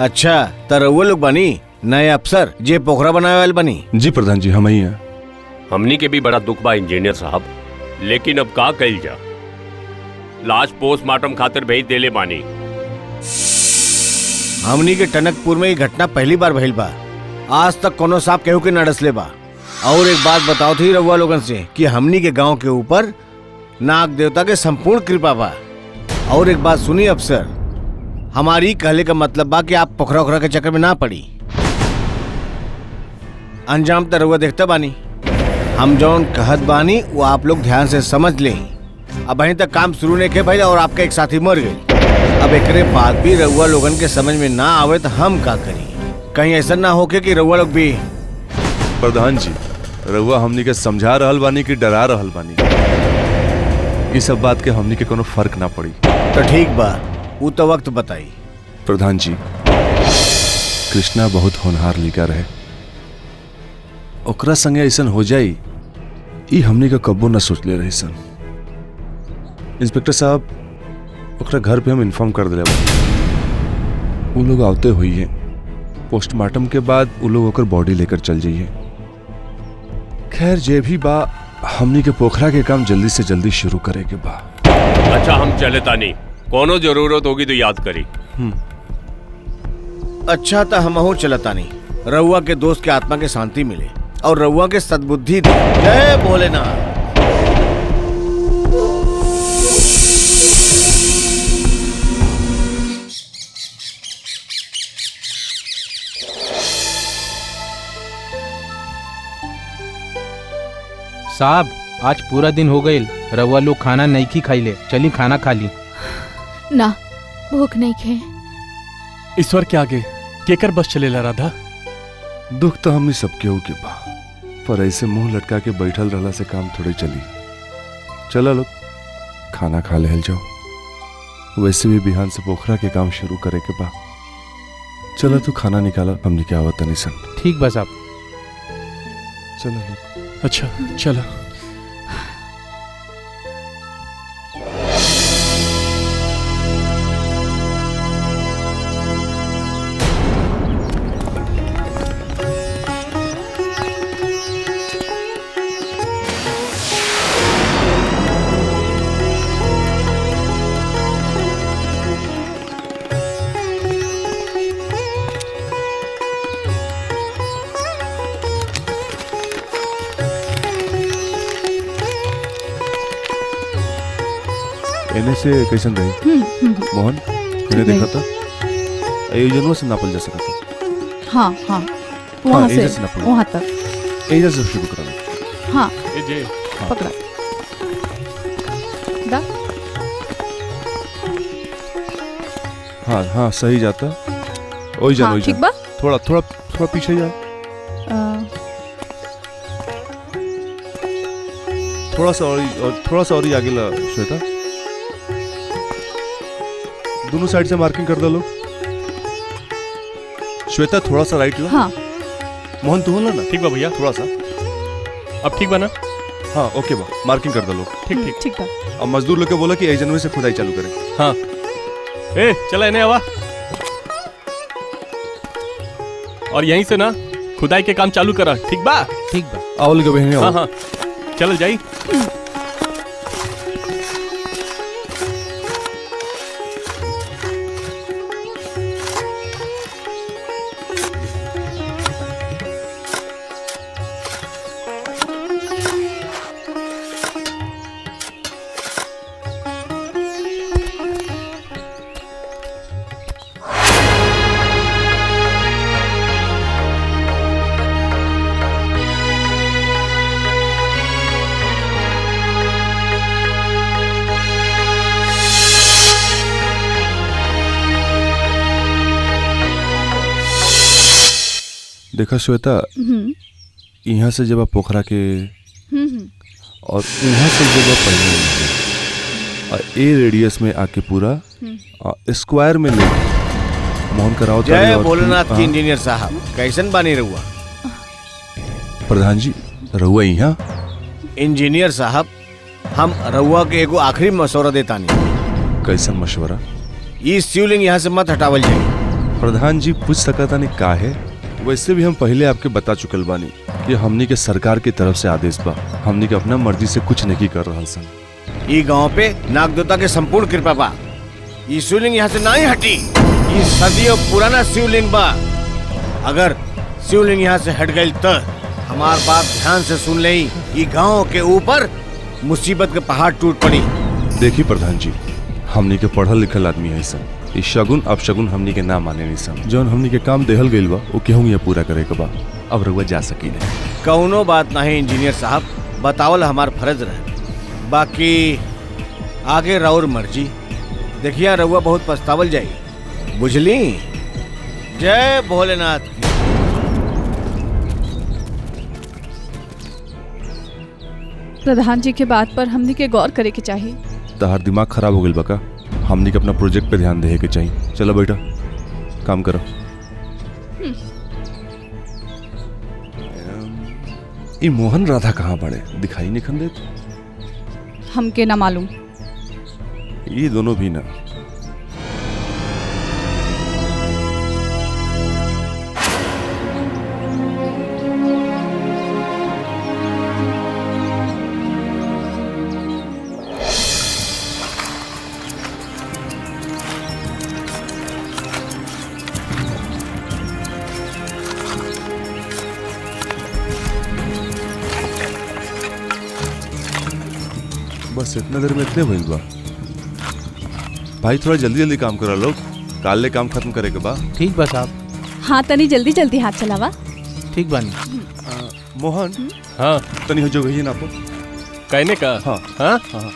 अच्छा तो रउआ लोग बनी नए अफसर जे पोखरा बनावे वाले बनी? जी प्रधान जी हम ही हैं। हमनी के भी बड़ा दुख बा इंजीनियर साहब, लेकिन अब का कइल जा? लाश पोस्टमार्टम खातिर भेज देले बानी। हमनी के टनकपुर में ये घटना पहली बार भइल बा। आज तक कोनो सांप केहू के न डसले बा। और एक बात बताओ थी रउआ लोगन से कि हमनी के गांव के ऊपर नाग देवता के संपूर्ण कृपा बा। और एक बात सुनी अफसर, हमारी कहले का मतलब बा कि आप पोखरा ओखरा के चक्कर में ना पड़ी। अंजाम तो रउआ देखता बानी। हम जौन कहत बानी वो आप लोग ध्यान से समझ लें। अब अभी तक काम शुरू नहीं के भाई और आपका एक साथी मर गई। अब एकरे बाद भी रउआ लोगन के समझ में ना आवे तो हम का करी? कहीं ऐसा ना होके कि रउआ लोग भी। प्रधान जी, रउआ हमनी के समझा रहल बानी कि डरा रहल बानी? इस सब बात के हमनी के कोनो फर्क ना पड़ी। तो ठीक बा, वो तो वक्त बताई। प्रधान जी, कृष्णा बहुत होनहार लड़का रहे। ओकरा संगे ऐसन हो जाई ई हमनी का कब्बो न सोचले रही सन। इंस्पेक्टर साहब, ओकरा घर पे हम इन्फॉर्म कर दिले बा। वो लोग आवते हुई हैं। पोस्टमार्टम के बाद वो लोग ओकर बॉडी लेकर चल जाइए। खैर जे भी बा, हमनी के पोखरा के काम जल्दी से जल्दी शुरू करे के बा। अच्छा हम चले तानी, कोनो जरूरत होगी तो याद करी। अच्छा तो हम चलता नहीं। रउआ के दोस्त के आत्मा के शांति मिले और रउआ के सद्बुद्धि दे। जय भोलेनाथ। साहब, आज पूरा दिन हो गए, रउआ लोग खाना नहीं की खाई ले। चली खाना खा ली। ना, भूख नहीं खे। ईश्वर के आगे केकर बस चलेला राधा। दुख तो हमनी सबके हो के बा, पर ऐसे मुंह लटका के बैठल रहला से काम थोड़ी चली। चला लोग खाना खा ले जाओ। वैसे भी बिहान से पोखरा के काम शुरू करे के बा। चला तू खाना निकाला, हमने क्या आवत नहीं सन। ठीक बस आप चला लोग। अच्छा चलो। एने से कैसन रही मोहन? मैंने देखा था ये जनवा से नापल जा सका था। हाँ हाँ, वहाँ एजा से नापल। वहाँ तक। एजा से शुरू करा। हाँ ए जे पकड़ा दा। हाँ हाँ सही जाता। ओई जा, हाँ, ओई ठीक जा। बा। थोड़ा थोड़ा थोड़ा पीछे जा। थोड़ा सा और ही आगे ला श्वेता। दोनों साइड से मार्किंग कर दो लोग। श्वेता थोड़ा सा राइट ला। हाँ। मोहन तू ला ना। ठीक बा भैया। थोड़ा सा। अब ठीक बा ना? हाँ ओके बा, मार्किंग कर दो लोग। ठीक ठीक ठीक बा। अब मजदूर लोग के बोला कि 1 जनवरी से खुदाई चालू करें। हाँ ए चला इन्हें आवा। और यहीं से ना खुदाई के काम चालू करा। ठीक बा? ठीक बा। आओ लोग बहने आओ। हाँ हाँ चल जाई। देखा श्वेता, यहाँ से जब आप पोखरा के और यहाँ से जब आप पहले और ए रेडियस में आके पूरा स्क्वायर में ले मोहन कराओ। जय भोलेनाथ की इंजीनियर साहब, कैसन बानी रहुआ? प्रधान जी रहुआ यहाँ? इंजीनियर साहब, हम रहुआ के एगो आखिरी मशवरा देता नहीं। कैसन मशवरा? ये शिवलिंग यहाँ से मत हटावल जाए। प्रधान जी पूछ सकता नहीं का है? वैसे भी हम पहले आपके बता चुकल बानी कि हमनी के सरकार की तरफ से आदेश बा। हमनी के अपना मर्जी से कुछ नहीं कर रहा सन। ये गांव पे नागदेवता के संपूर्ण कृपा बा। ये शिवलिंग यहाँ से नहीं हटी। ये सदियों पुराना शिवलिंग बा। अगर शिवलिंग यहाँ से हट गई तो हमार बात ध्यान से सुन ले। ये गांव के ऊपर मुसीबत के पहाड़ टूट पड़ी। देखिए प्रधान जी, हमनी के पढ़ल लिखल आदमी है सन। इस शगुन अब शगुन हमनी के ना माने नहीं सन। जौन हमनी के काम देहल गइल बा वो केहू ये पूरा करे के बा। अब रउआ जा सकी नहीं। कौनो बात नहीं इंजीनियर साहब, बतावल हमार फर्ज रहे। बाकी आगे राउर मर्जी। देखिया रउआ बहुत पछतावल जाई, बुझली। जय भोलेनाथ की। प्रधान जी के बात पर हमनी के गौर करे के चाहिए। तहार दिमाग खराब हो गइल बा का? हमनी के अपना प्रोजेक्ट पे ध्यान देहे के चाहिए। चलो बेटा काम करो। ये मोहन राधा कहाँ पड़े? दिखाई नहीं खन देत। हमके ना मालूम। ये दोनों भी ना। बस इतना देर में इतने भइल बा। भाई थोड़ा जल्दी जल्दी काम करा लोग, काले काम खत्म करे के बा। ठीक बा साहब। हाँ तनी जल्दी जल्दी हाथ चलावा। ठीक बानी। मोहन हाँ तनी हो जो गई ना आपको कहने का। हाँ हाँ हाँ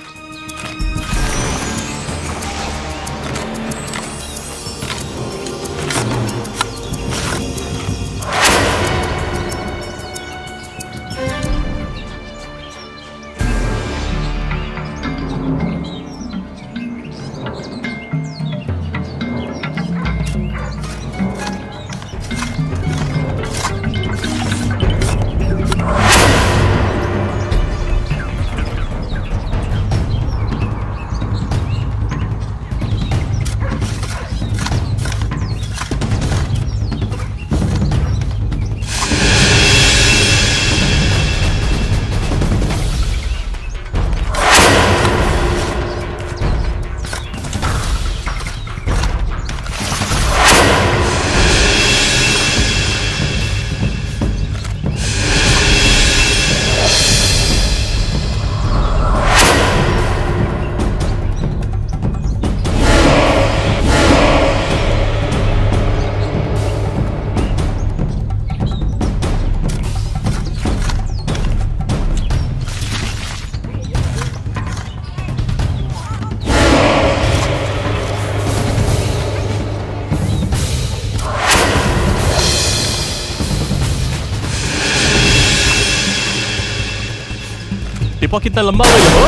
टिपा कितना लंबा हो गया हो?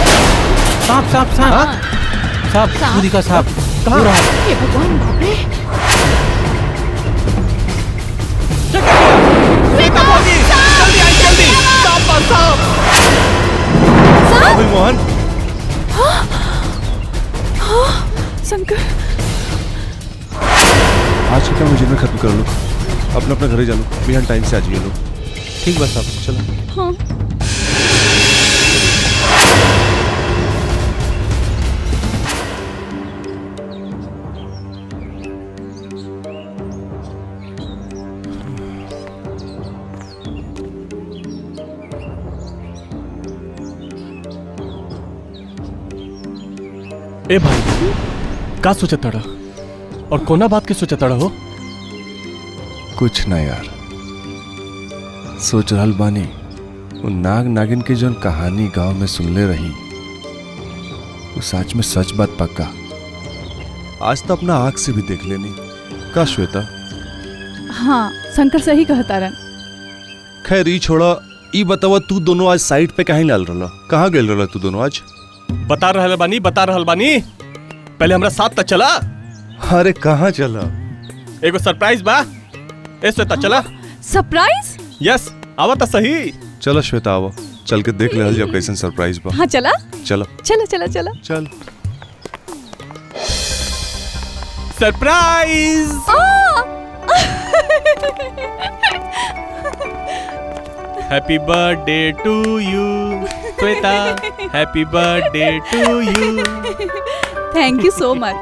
सांप सांप सांप सांप सूरी का सांप। कहाँ? हे भगवान, बाप रे। सीता भागी, जल्दी आई जल्दी। सांप आ, सांप। अबे मोहन। शंकर आज का काम मुझे में खत्म कर लो। अपना अपना घर ही जानो। बिहान टाइम से आ जाइए लोग। ठीक बा साहब चलो। हाँ ए भाई का सोचा तड़ा और कोना बात के सोचा तड़ा हो? कुछ ना यार, सोच रहल बानी वो नाग नागिन की जौन कहानी गांव में सुनले रही वो सच में सच बात पक्का। आज तो अपना आँख से भी देख लेनी का श्वेता। हाँ शंकर सही कहता रन। खैर ई छोड़ा, ई बतावा तू दोनों आज साइड पे कहीं लाल रहा? कहाँ गेल रहा तू दोनों आज? बता रहल बानी पहले हमरा साथ तक चला। अरे कहाँ चला? एगो सरप्राइज बा। ए श्वेता चला। सरप्राइज? यस आवा तो सही। चलो श्वेता आओ, चल के देख ले जब कैसन सरप्राइज बा। हाँ चला चलो चलो चलो चलो चल। Surprise. Happy birthday to you Shweta, happy birthday to you. Thank you so much.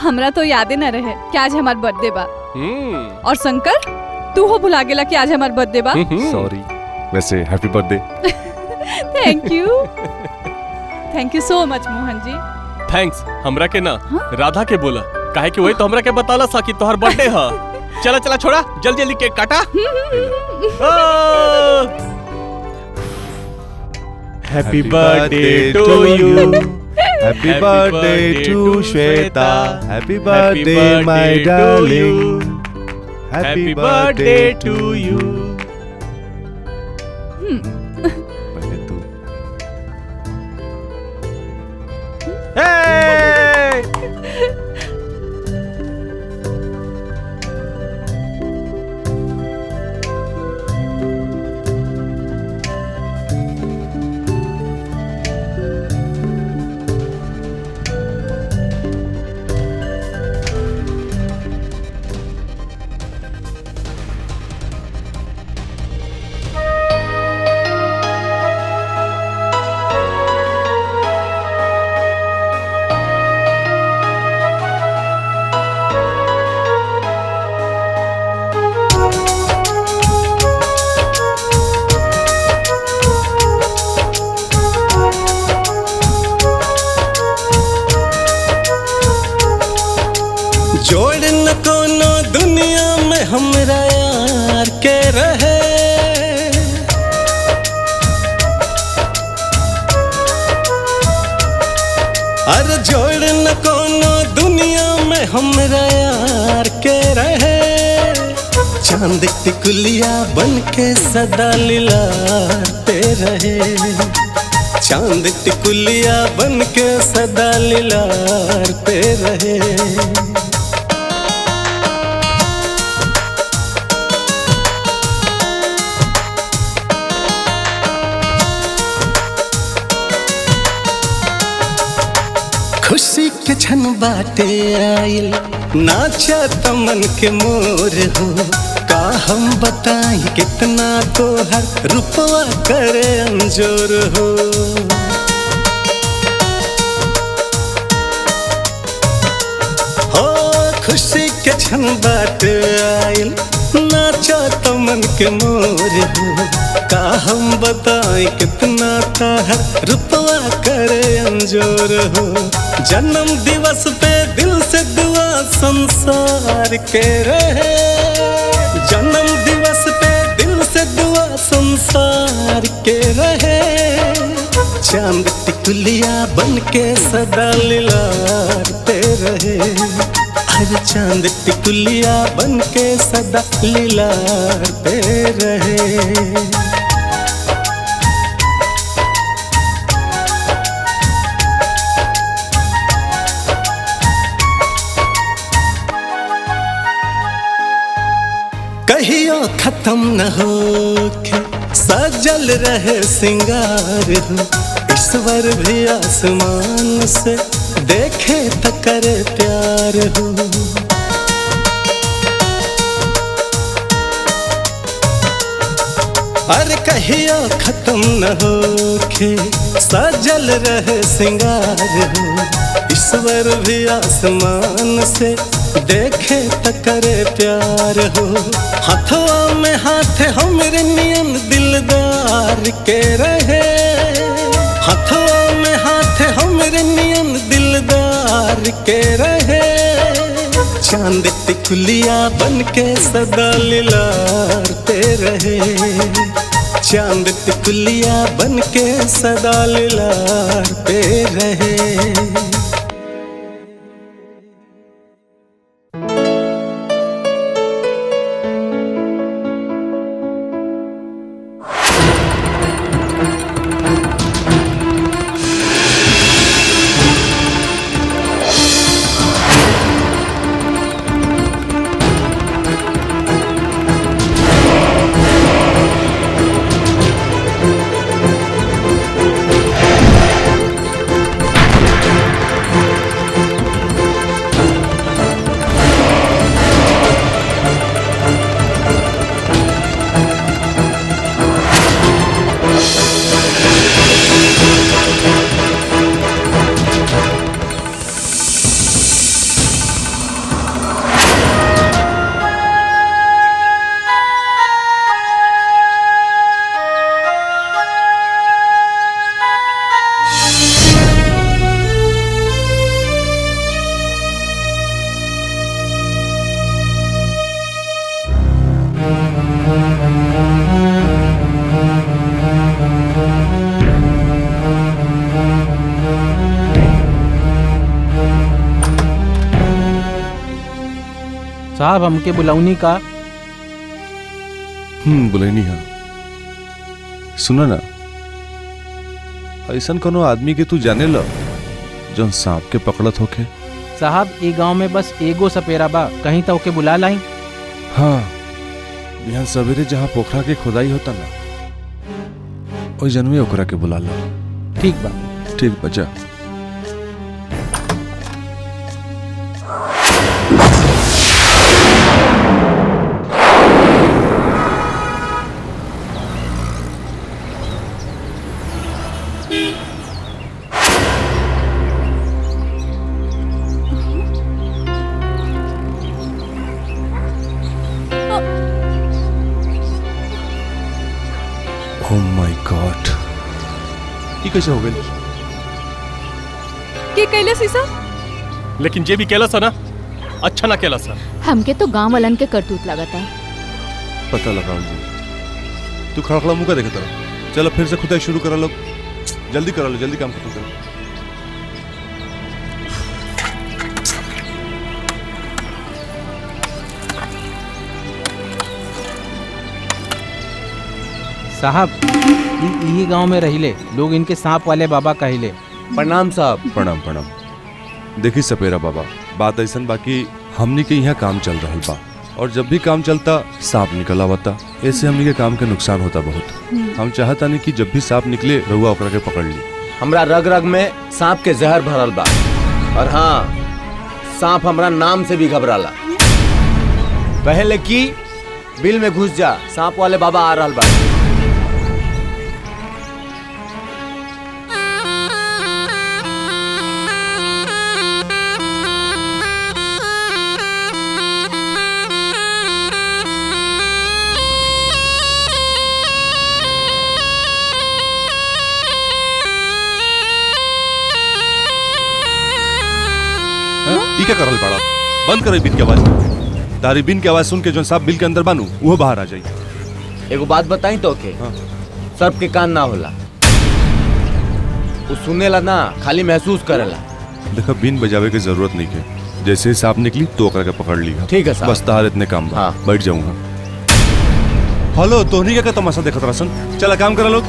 हमरा तो यादें न रहे कि आज हमार बर्थडे बा। और शंकर तू हो भुला गेला कि आज हमार बर्थडे बा। सॉरी, वैसे happy birthday. Thank you so मच मोहन जी। थैंक्स हमरा के ना राधा के बोला काहे कि वही तो हमरा के बताला सा कि तोहर बर्थडे है। चला चला छोड़ा, जल्दी जल्दी केक काटा। Happy birthday to you, happy birthday to Shweta, happy birthday my darling, happy birthday to you. पहले तू। जोड़ न कोनो दुनिया में हमरा यार के रहे, अरे जोड़ न कोनो दुनिया में हमरा यार के रहे। चांद टिकुलिया बन के सदा लिलाते रहे, चांद टिकुलिया बन के सदा लिलाते रहे। खुशी के क्षण बाटे आइल, नाचा तमन के मोर हो। का हम बताई कितना तो हर रुपवा करे अंजोर हो। हो खुशी के क्षण बाटे आइल, नाचा तमन के मोर हो। का हम बताई कितना तो हर रुपवा करे अंजोर हो। जन्म दिवस पे दिल से दुआ संसार के रहे, जन्म दिवस पे दिल से दुआ संसार के रहे। चांद टिकुलिया बन के सदा लिलाते रहे, हर चांद टिकुलिया बन के सदा लिलाते रहे। कहियो खत्म न होके सजल रहे सिंगार हो। ईश्वर भी आसमान से देखे तो करे प्यार हो। अरे कहियो खत्म न होके सजल रहे सिंगार हो। ईश्वर भी आसमान से देखे तो करे प्यार हो। हाथवा में हाथ हमरे नियन दिलदार के रहे, हाथवा में हाथ हमरे नियन दिलदार के रहे। चांद टिकुलिया बन के सदा लिलाते रहे, चांद टिकुलिया बन के सदा लिलाते रहे। साहब हमके बुलाऊनी का। बुलेनी है। सुनो ना, ऐसा कोनो आदमी के तू जाने लो जो सांप के पकड़त होके? साहब ई गांव में बस एगो सपेरा बा, कहीं तो ओके बुला लाई। हाँ, यहाँ सवेरे जहाँ पोखरा के खुदाई होता ना, वही जनवे ओकरा के बुला लो। ठीक बा। ठीक बचा। Oh my God! ये कैसे हो गई? के कैले सीसा? लेकिन जे भी केला सा ना, अच्छा ना केला सा। हमके तो गांव वालन के करतूत लगता है। पता लगा जी। तू खड़खड़ा मुँह का देखा तरह। चलो फिर से खुदाई शुरू करा लो। जल्दी करा लो, जल्दी काम खत्म करो। साहब यही गांव में रहिले लोग इनके सांप वाले बाबा कहिले। प्रणाम साहब। प्रणाम प्रणाम। देखी सपेरा बाबा, बात ऐसा बाकी हमनी के यहाँ काम चल रहा बा, और जब भी काम चलता सांप निकल आवता, ऐसे हमनी के काम के नुकसान होता बहुत। हम चाहता नहीं कि जब भी सांप निकले रहुआ ओकरा के पकड़ ली। हमरा रग रग में सांप के जहर भरल बा, और हाँ, सांप हमरा नाम से भी घबराला। पहले की बिल में घुस जा, सांप वाले बाबा आ रहल बा। ई क्या करल पड़ा? बंद करे बिन के आवाज। तारी बिन के आवाज सुन के जो सांप बिल के अंदर बानू वो बाहर आ जाई। एगो बात बताई तो के, सर्प के कान ना होला, वो सुनेला ना, खाली महसूस करेला। देखो बिन बजावे की जरूरत नहीं है, जैसे ही सांप निकली तो ओकरा के पकड़ लिया। ठीक है साहब। बस तार इतने काम बा। हाँ। बैठ जाऊंगा। हेलो, तोहनी का तमाशा देखत रसन। चला काम करा लोग।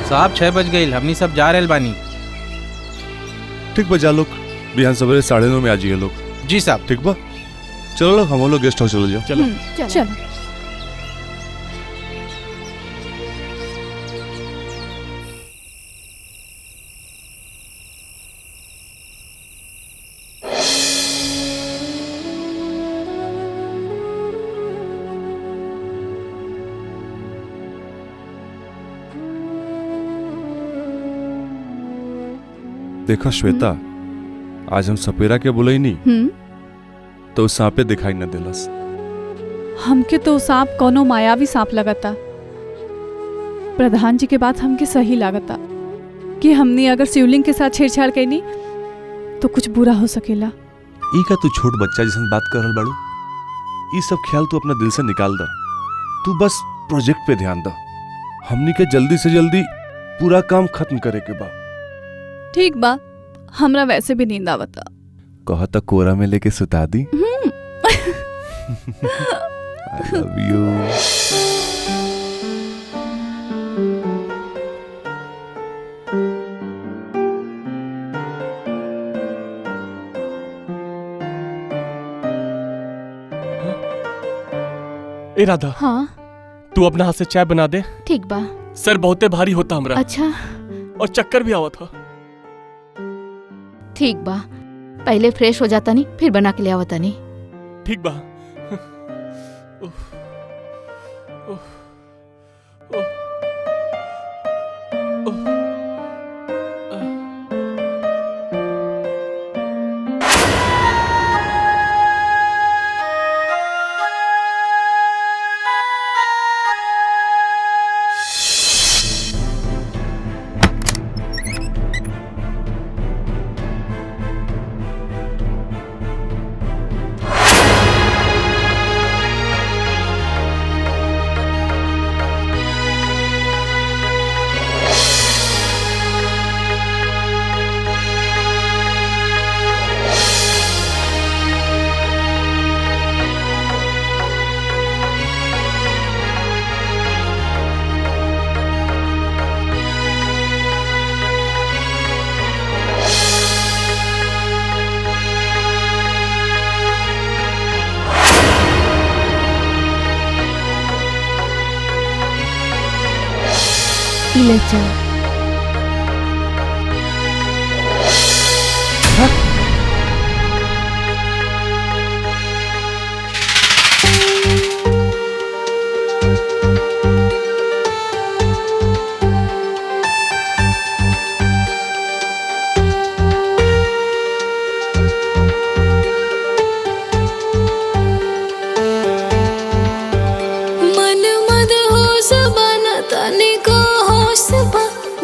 साहब 6 बज गई, हमनी सब जा रहे बानी। ठीक बजा लोग, बिहान सवेरे 9:30 में आ जाइए लोग। जी साहब। ठीक बा, चलो लोग, हम लोग गेस्ट हाउस चलो जाओ। चलो चलो। देखा श्वेता, आज हम सपेरा के बोले नहीं तो सांपे दिखाई न दिलस। हमके तो सांप कोनो मायावी सांप लगता। प्रधान जी के बात हमके सही लागता कि हमने अगर शिवलिंग के साथ छेड़छाड़ कैनी तो कुछ बुरा हो सकेला। ई का तू छोट बच्चा जैसन बात कर रहल बाड़ू। ई सब ख्याल तू अपना दिल से निकाल द। तू बस प्रोजेक्ट पे ध्यान द। हमनी के जल्दी से जल्दी पूरा काम खत्म करे के बा। ठीक बा, हमरा वैसे भी नींद आवता। कहा था कोरा में लेके सुता दी। I love you. ए राधा, हाँ तू अपना हाथ से चाय बना दे। ठीक बा। सर बहुते भारी होता हमरा। अच्छा। और चक्कर भी आवा था। ठीक बा, पहले फ्रेश हो जाता नहीं फिर बना के ले आवता नहीं। ठीक बा। ले चल।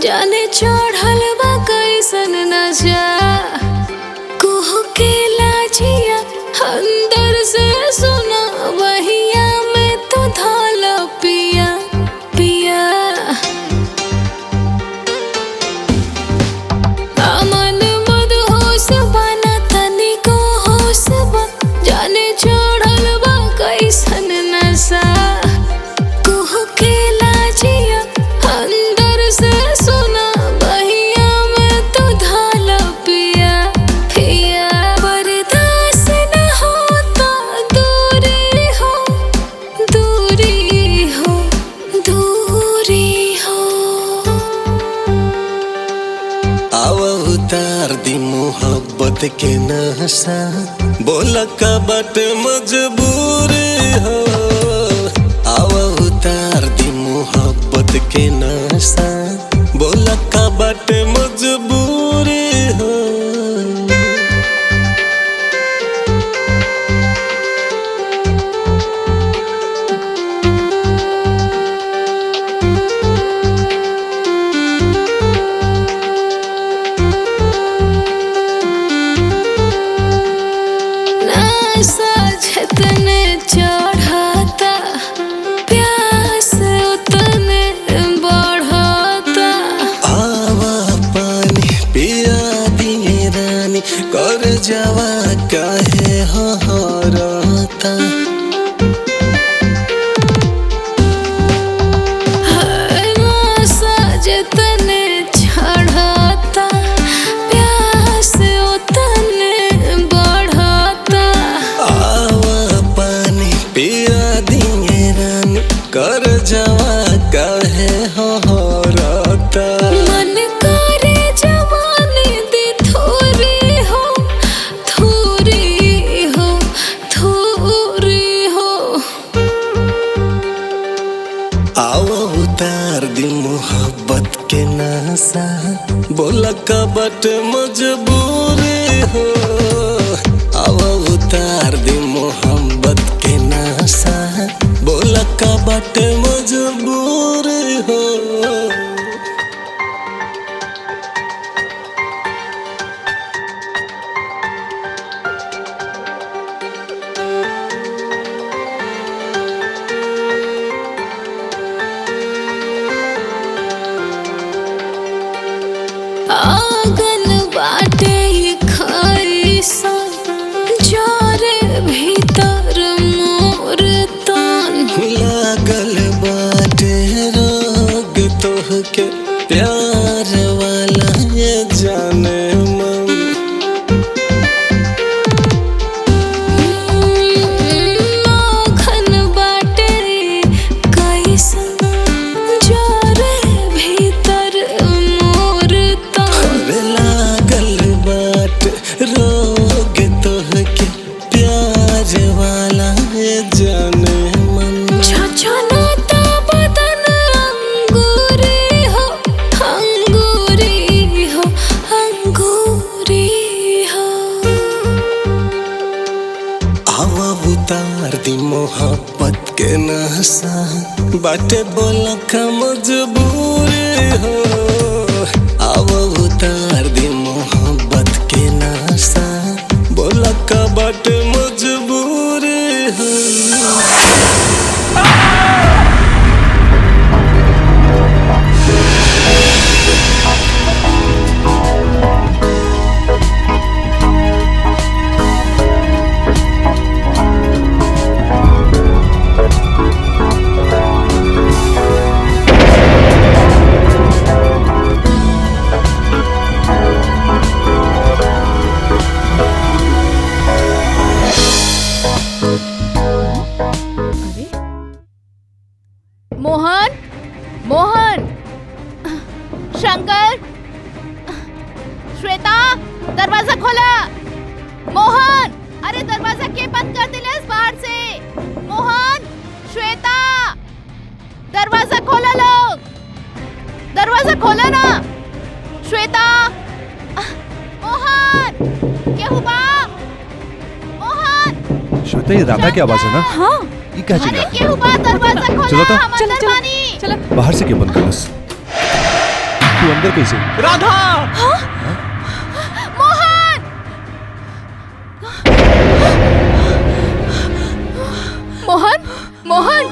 जाने चढ़ल बा कैसन नशा कुह के लाजिया अंदर से सुना वहिया में तो धाल पिया पिया अमन मद होश बना तनी को होश बा जाने चढ़ल बा कैसन नशा कुह के लाजिया अंदर से सुना बहिया में तो धाला पिया पिया बर्दाश्त न होता दूरी हो दूरी हो दूरी हो आव उतार दी मोहब्बत के नशा बोला का बट मजबूरी हो आव उतार दी मोहब्बत के नशा बोला का बट मजबूरी हो नशा जितने चढ़ाता प्यास उतने बढ़ाता आवा पानी पिया दिए रानी कर जावा काहे हरता नशा जितने चढ़ाता प्यास उतने बढ़ाता आवा पानी पिया दिए रानी कर जावा काहे हरता मन करे जवानी दी थोरी हो थोरी हो थोरी हो आओ उतार दी मोहब्बत के नशा बोला का बट मजबूरी हवा उतार दी मोहब्बत के नशा बाटे बोला का मजबूरी हो हवा उतार दी मोहब्बत के नशा बोला का बाटे मजबूरी हो मोहन मोहन शंकर श्वेता दरवाजा खोला मोहन अरे दरवाजा के बंद कर दिले बाहर से मोहन श्वेता दरवाजा खोला लोग दरवाजा खोला ना श्वेता मोहन क्या हुआ मोहन श्वेता ये राधा की आवाज है ना? हाँ ये क्या चिल्ला? क्या हुआ दरवाजा खोला चलो तो। हम अंदर पानी चलो बाहर से क्यों बंद कर बस? तू अंदर कैसे? राधा मोहन मोहन मोहन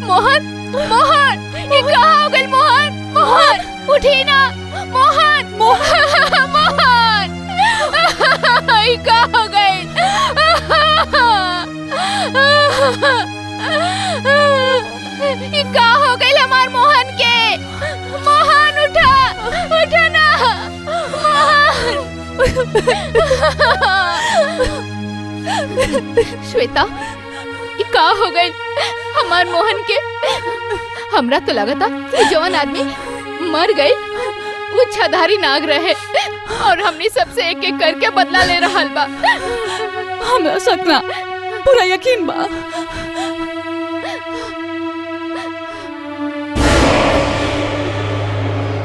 मोहन मोहन ये कहाँ हो गई मोहन मोहन उठी ना मोहन मोहन मोहन ये कहाँ हो गई ये कहाँ हो गई हमार मोहन के मोहन उठा उठा ना मोहन श्वेता ये का हो गई हमार मोहन के हमरा तो लगा था कि जवान आदमी मर गई वो छाधारी नाग रहे और हमने सबसे एक एक करके बदला ले रहा बा हमरा सपना पूरा यकीन बा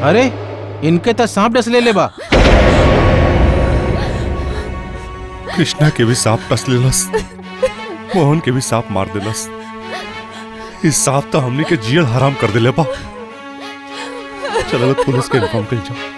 अरे इनके तो सांप डस ले बा कृष्णा के भी सांप टस लेलस मोहन के भी सांप मार देलस इस सांप तो हमने के जीवन हराम कर दिले बा चलो पुलिस के इन्फॉर्म कर जाओ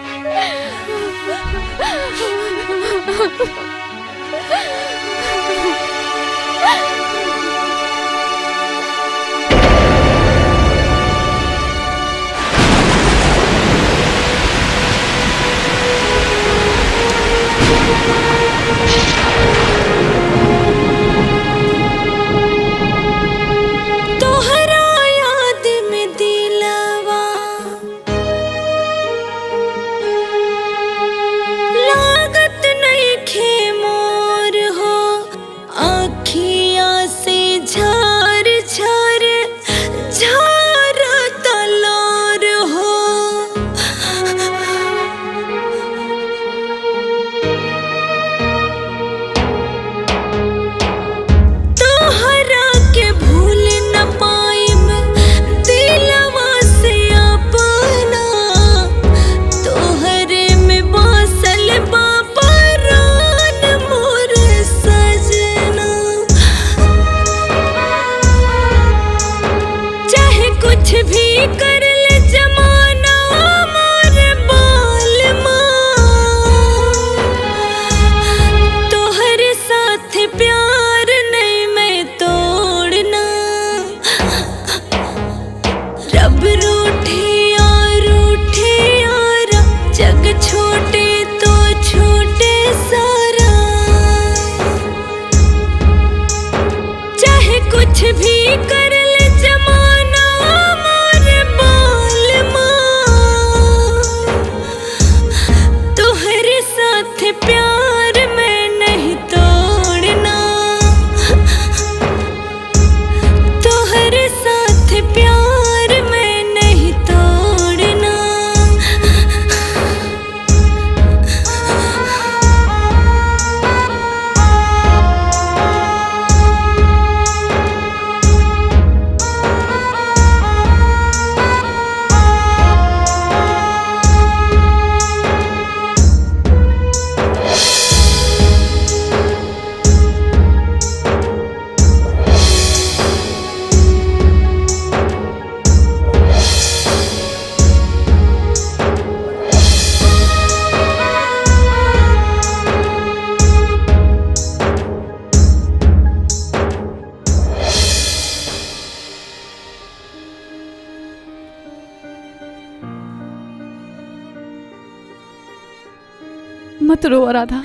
मत रो राधा।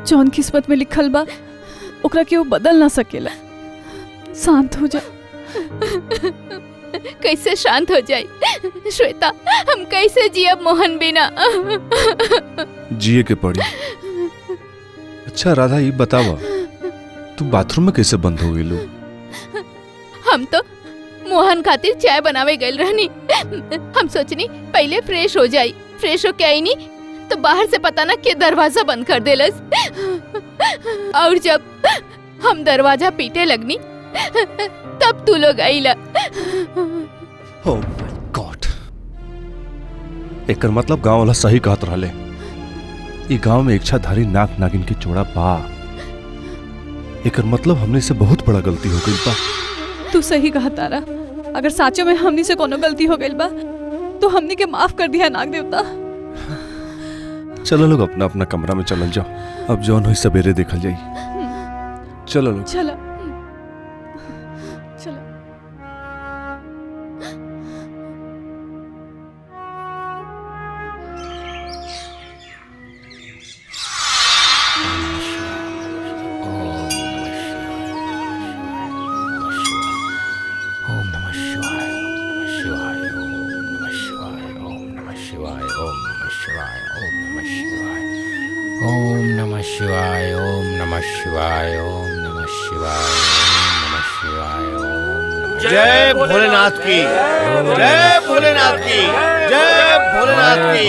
जौन किस्मत में लिखल बा ओकरा के वो बदल ना सकेला। शांत हो जा। कैसे शांत हो जाए श्वेता? हम कैसे जियब मोहन बिना? जिए के पड़ी। अच्छा राधा, ये बतावा तू बाथरूम में कैसे बंद हो गई? हम तो मोहन खातिर चाय बनावे गए रहनी। हम सोचनी पहले फ्रेश हो जाई। फ्रेश हो के आई नी तो बाहर से पता ना के दरवाजा बंद कर देलस। और जब हम दरवाजा पीटे लगनी तब तू लोग आईला। Oh my God. एकर मतलब गांव वाला सही कहत रहले। ई गांव में इच्छाधारी नाग नागिन की जोड़ा बा। एकर मतलब हमने से बहुत बड़ा गलती हो गई बा। तू सही कहा तारा। अगर साचो में हमनी से कोनो गलती हो गई बा तो हमनी के माफ कर दिया नाग देवता। चलो लोग अपना अपना कमरा में चल जाओ। अब जौन हुई सवेरे देखल जाई। चलो लोग। चलो चलो। ओम नमः शिवाय, ओम नमः शिवाय, ओम नमः शिवाय, ओम नमः शिवाय, ओम नमः शिवाय। जय भोलेनाथ की, जय भोलेनाथ की, जय भोलेनाथ की,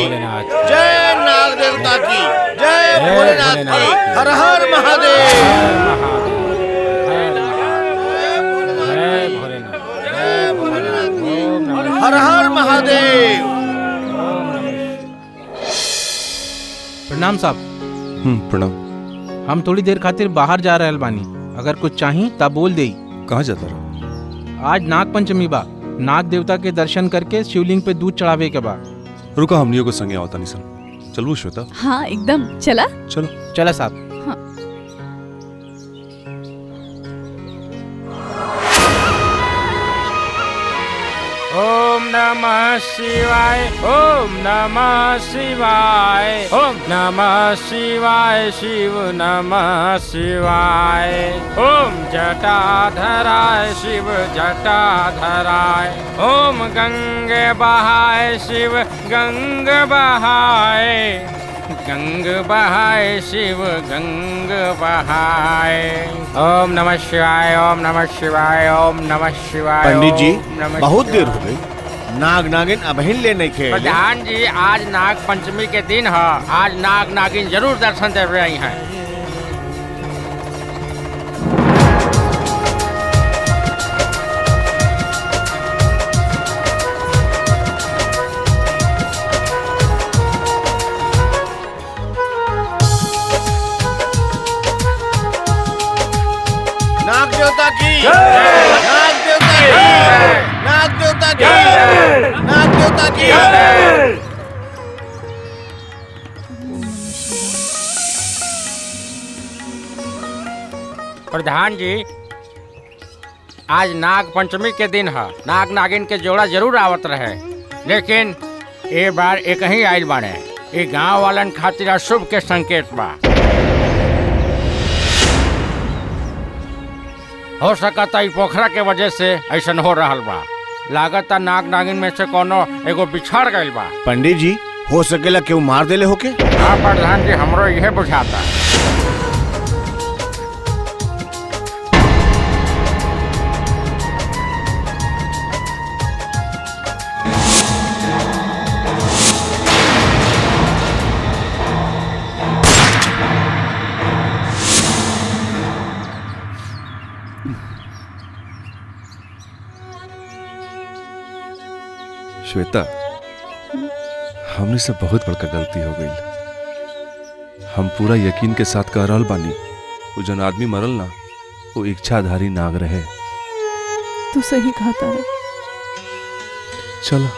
जय नाग देवता की, जय भोलेनाथ की। हर हर महादेव। हर हर महादेव। प्रणाम साहब। प्रणाम। हम थोड़ी देर खातिर बाहर जा रहे बानी। अगर कुछ चाही तब बोल दे। कहाँ जाता रहा? आज नाग पंचमी बा। नाग देवता के दर्शन करके शिवलिंग पे दूध चढ़ावे के बाद रुका, हमनियों को संगे आवता नहीं सन। चलो श्वेता। हाँ एकदम। चला चलो। चला साहब। ओम नमः शिवाय, ओम नमः शिवाय, ओम नमः शिवाय, शिव नमः शिवाय। ओम जटाधराय, शिव जटाधराय। ओम गंगे बहाय, शिव गंग बहाय। गंग बहाय, शिव गंग बहाय। ओम नमः शिवाय, ओम नमः शिवाय, ओम नमः शिवाय। पंडित जी, ओम नमः बहुत शिवाय। देर हो गई। नाग नागिन अबहिन ले नहीं खेले। प्रधान जी, आज नाग पंचमी के दिन है। आज नाग नागिन जरूर दर्शन दे रही हैं। नाग देवता की, नाग देवता की, नाग देवता की, नाग देवता की। प्रधान जी, आज नाग पंचमी के दिन है। नाग नागिन के जोड़ा जरूर आवत रहे, लेकिन ए बार एक ही आयल बाने। ये गांव वालन खातिर अशुभ के संकेत बा। हो सकता ई पोखरा के वजह से ऐसा हो रहा बा। लागता नाग नागिन में से कोनो एगो बिछड़ गइल बा। पंडित जी, हो सकेला क्यों मार देले होके? हाँ प्रधान जी, हमरो यह बुझाता। श्वेता, हमने से बहुत बड़का गलती हो गई। हम पूरा यकीन के साथ कह रहल बानी, वो जन आदमी मरल ना, वो इच्छाधारी नाग रहे। तू सही कहा तारा। चलो।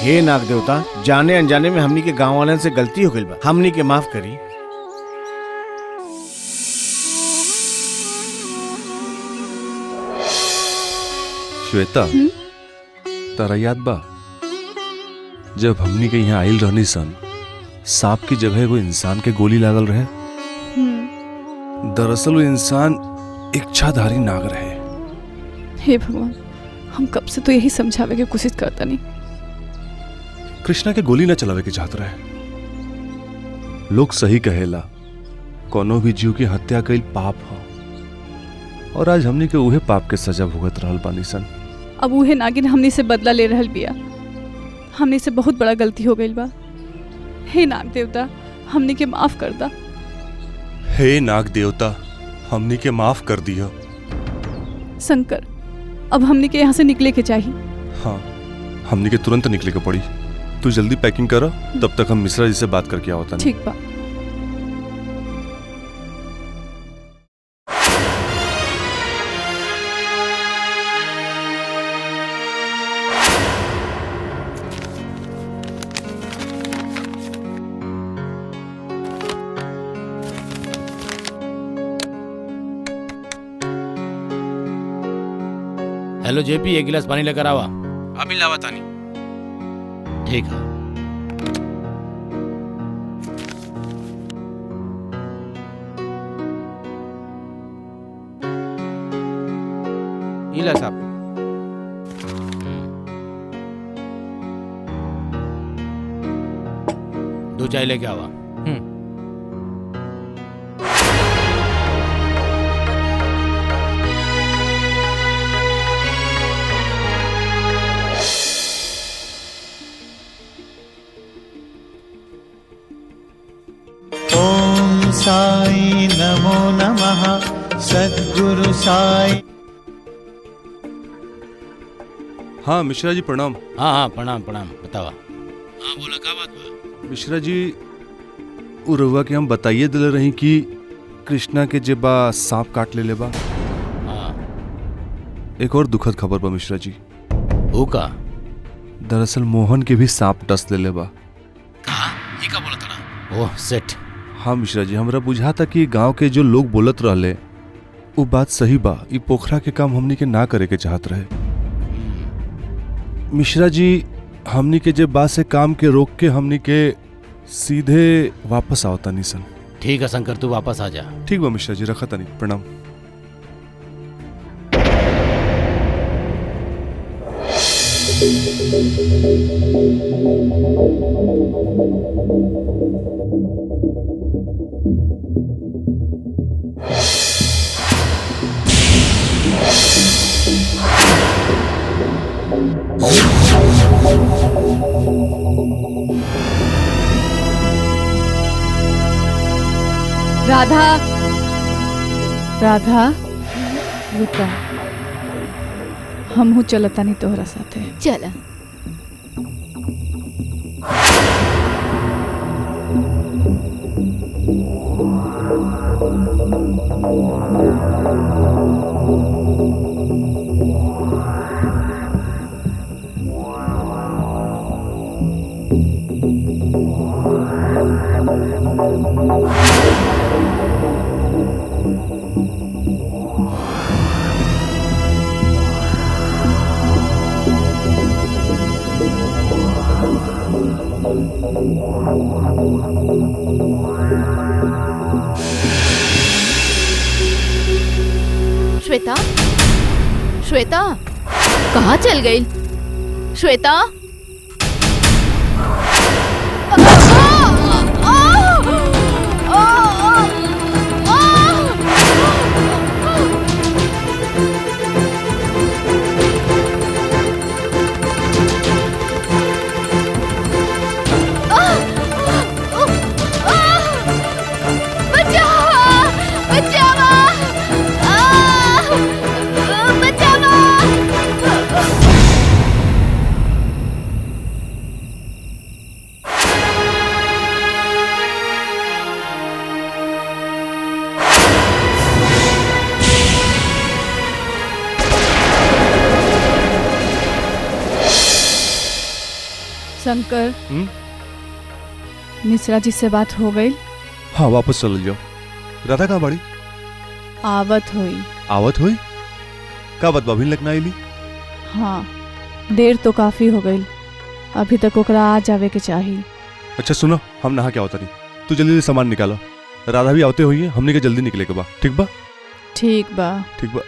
हे नाग देवता, जाने अनजाने में हमनी के गांव वालन से गलती हो गई बा। हमनी के माफ करी। श्वेता, तारा याद बा जब हमनी के यहाँ आइल रहनी सन, सांप की जगह एगो इंसान के गोली लागल रहे। दरअसल वो इंसान इच्छाधारी नाग रहे। हे भगवान, हम कब से तो यही समझावे की कोशिश करता नहीं। कृष्णा के गोली न चलावे के चाहत रहे। लोग सही कहेला, कोनो भी जीव की हत्या कईल पाप हो, और आज हमनी के उहे पाप के सजा भुगत रहल बानी सन। अब उहे नागिन हमनी से बदला ले रहल बिया। हमनी से बहुत बड़ा गलती हो गई बा। हे नाग देवता, हमनी के माफ कर दा। हे नाग देवता, हमनी के माफ कर दिया। शंकर, अब हमनी के यहाँ से निकले के चाहिए। हाँ, हमनी के तुरंत निकले के पड़ी। तू जल्दी पैकिंग करो, तब तक हम मिश्रा जी से बात करके आवता। ठीक बा। हेलो जेपी, एक गिलास पानी लेकर आवा। अभी लावा तानी। ठीक है। इला साहब। दो चाय लेके आवा। ओम साई नमो नमः, सद्गुरु साई। हाँ मिश्रा जी प्रणाम। हाँ प्रणाम प्रणाम, बतावा। हाँ बोला, क्या बात बा? मिश्रा जी, उरुआ के हम बताइए दिले रही कि कृष्णा के जेबा सांप काट ले बा। हाँ। एक और दुखद खबर बा मिश्रा जी। वो का? दरअसल मोहन के भी सांप डस ले बा। ये का बोला था? ओह सेट। हाँ मिश्रा जी, हमरा बुझाता कि गांव के जो लोग बोलत रहले वो बात सही बा। ई पोखरा के काम हमनी के ना करे के चाहत रहे। मिश्रा जी, हमनी के जे बात से काम के रोक के हमनी के सीधे वापस आवता नहीं सन। ठीक है शंकर, तू वापस आ जा। ठीक बा मिश्रा जी, रखा नहीं। प्रणाम। राधा, राधा रुका, हम चलता नहीं तोहरा साथे। चला। श्वेता, श्वेता कहाँ चल गई? श्वेता, शंकर, मिश्रा जी से बात हो गई? हाँ, वापस चल जाओ। राधा कहाँ बड़ी? आवत हुई। आवत हुई? का बात भाभी लगना आईली? हाँ, देर तो काफी हो गई। अभी तक ओकरा आ जावे के चाहिए। अच्छा सुनो, हम नहा के आवता नहीं, तू जल्दी जल्दी सामान निकालो। राधा भी आवते हुई है, हमने के जल्दी निकले के बा। ठीक बा? ठीक बा। ठीक बा।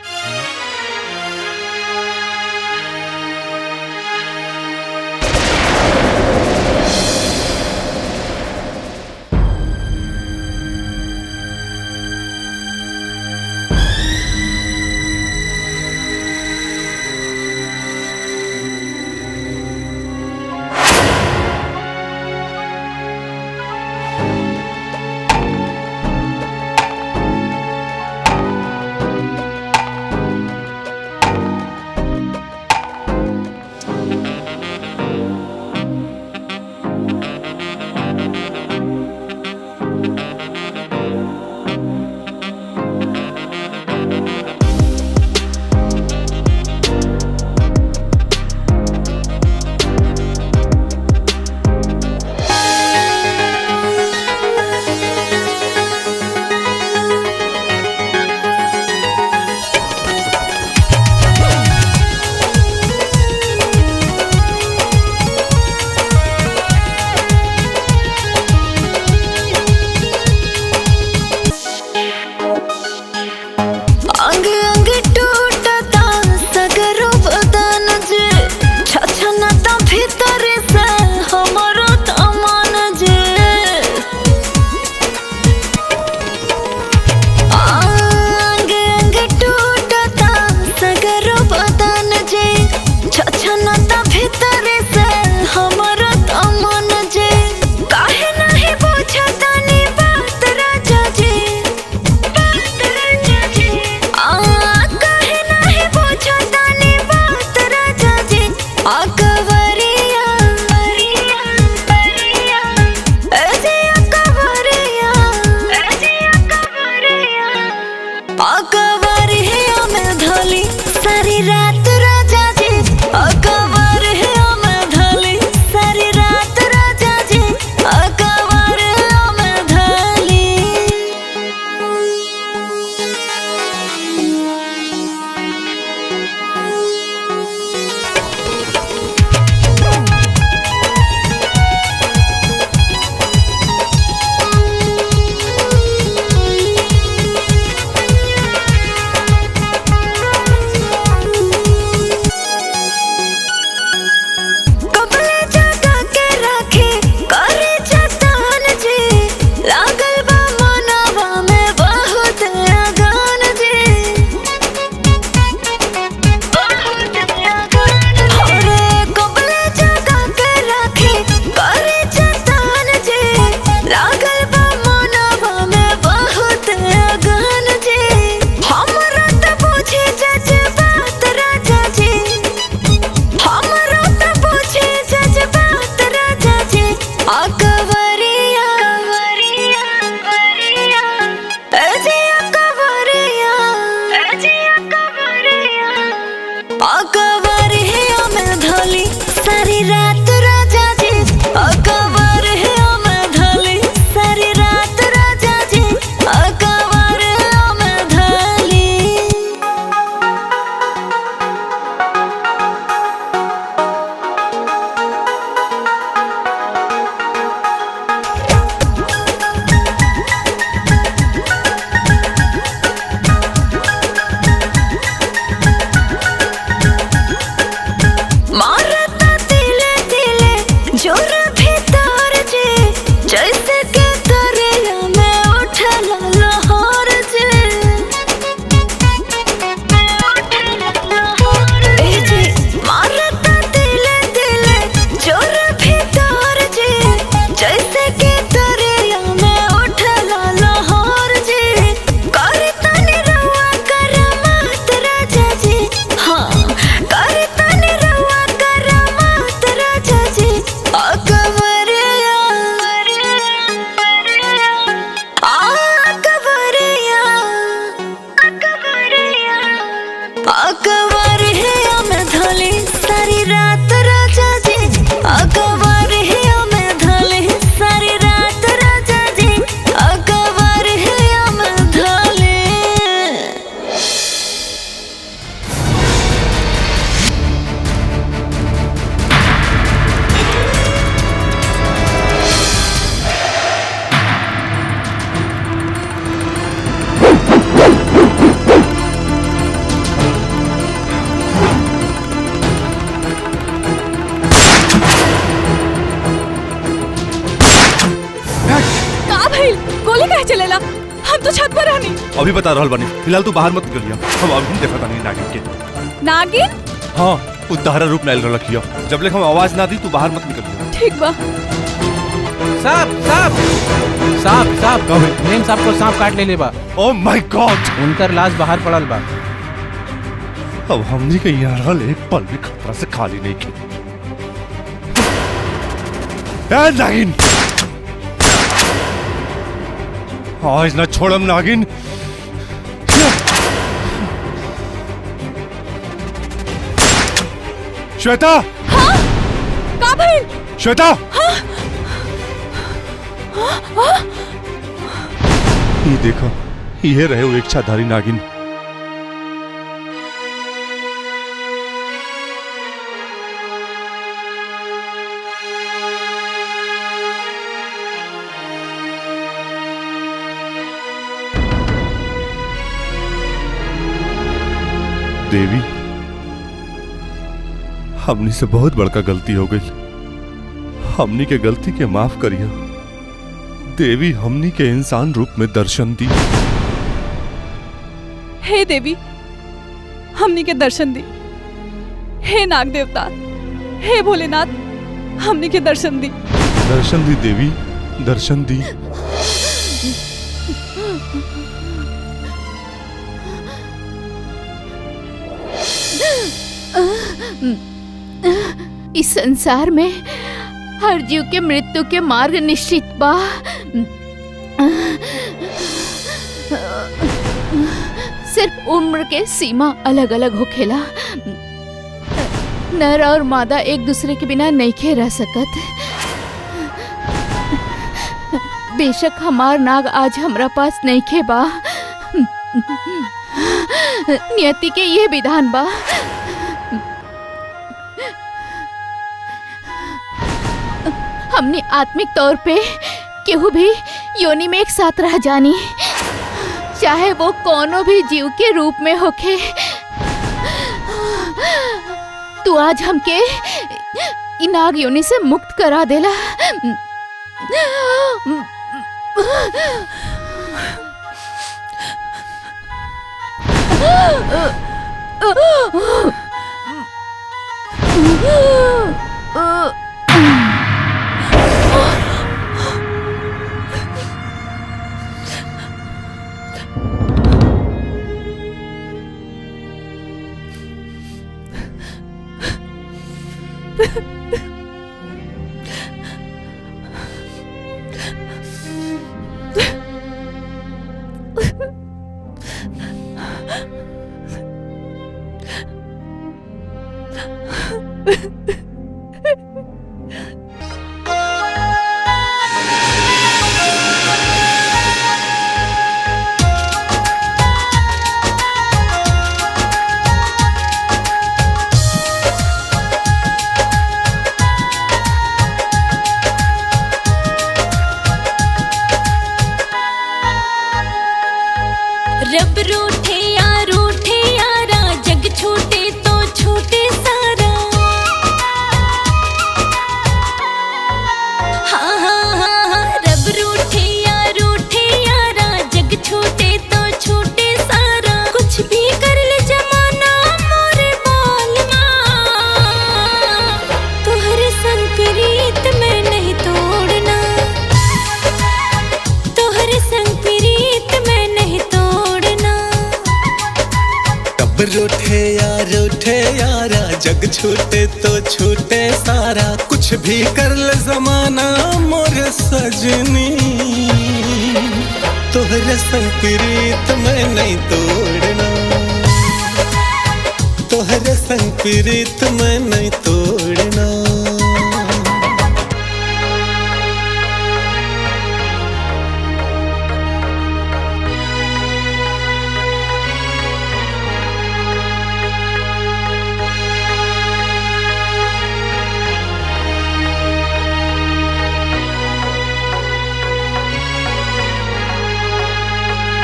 हम तो छत पर रहनी। अभी बता रहल बानी, फिलहाल तू बाहर मत निकलिया। हम अभी देखा तानी नागिन के। नागिन? हाँ, उतारा रूप में आयल रखियो। जब ले हम आवाज ना दी तू बाहर मत निकलिया। ठीक बा। सांप सांप सांप सांप मेम सांप को सांप काट ले बा। ओह माय गॉड, उनकर लाश बाहर पड़ल बा। अब हमनी के यहाँ रहल एक पल भी खतरा से खाली नहीं की। ए नागिन, आज ना छोड़म नागिन। श्वेता। हाँ? का भइल? श्वेता। हाँ? हाँ? ये देखो, ये रहे वो इच्छाधारी नागिन। देवी, हमनी से बहुत बड़का गलती हो गई। हमनी के गलती के माफ करिए देवी। हमनी के इंसान रूप में दर्शन दी। हे देवी, हमनी के दर्शन दी। हे नाग देवता, हे भोलेनाथ, हमनी के दर्शन दी। दर्शन दी देवी, दर्शन दी। इस संसार में हर जीव के मृत्यु के मार्ग निश्चित बा। सिर्फ उम्र के सीमा अलग अलग होखेला। नर और मादा एक दूसरे के बिना नइखे रह सकत। बेशक हमार नाग आज हमरा पास नइखे बा, नियति के ये विधान बा। हमने आत्मिक तौर पे केहू भी योनि में एक साथ रह जानी, चाहे वो कोनो भी जीव के रूप में होखे। तू आज हमके इ नाग योनि से मुक्त करा देला। रब रूठे यारा, जग छूटे तो छूटे सारा। हाँ हाँ हाँ हाँ, रब रूठे यारा, जग छूटे तो छूटे सारा। कुछ भी कर ले जमाना मोरे बाल माँ, तुहरे संग प्रीत में नहीं तोड़ना, तुहरे संग प्रीत में नहीं तोड़ना। कब रूठे यारा, जग छूटे तो छूटे सारा। कुछ भी कर ले जमाना मोर सजनी, तोहरे संग प्रीत में नहीं तोड़ना, तोहरे संग प्रीत में नहीं तोड़ना।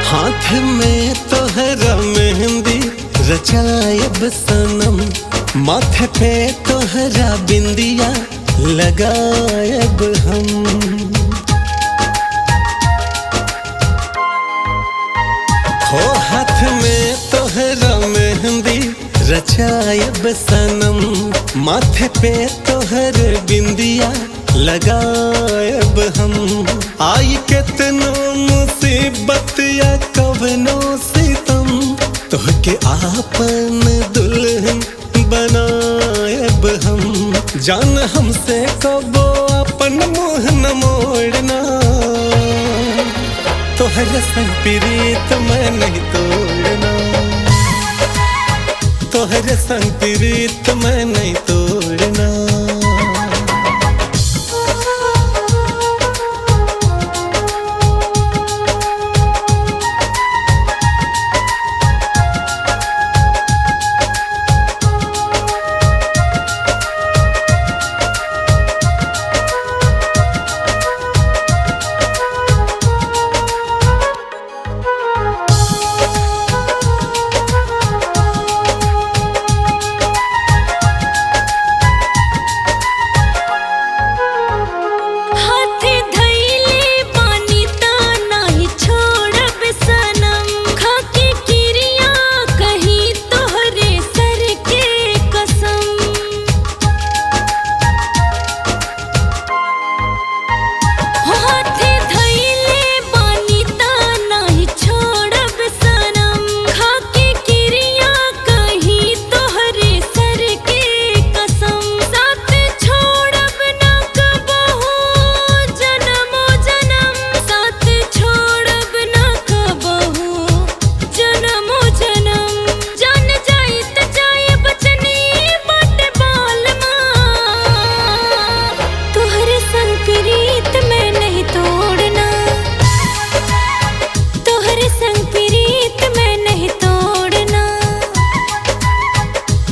हाथ में तोहरा मेहंदी रचायब सनम, माथे पे तोहरा बिंदिया लगायब हम। हो हाथ में तोहरा मेहंदी रचायब सनम, माथे पे तोहर बिंदिया लगायब हम। आई कितनो मुसीबत या कवनो सितम, तोहके आपन दुल्हन बनायब हम। जान हमसे कबो अपन मुँह न मोड़ना, तोहर संग प्रीत मैं नहीं तोड़ना, तोहर संग प्रीत मैं नहीं तोड़ना।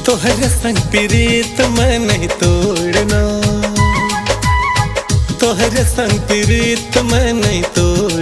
तोहर संग प्रीत मैं नहीं तोड़ना, तोहर संग प्रीत मैं नहीं तोड़ना।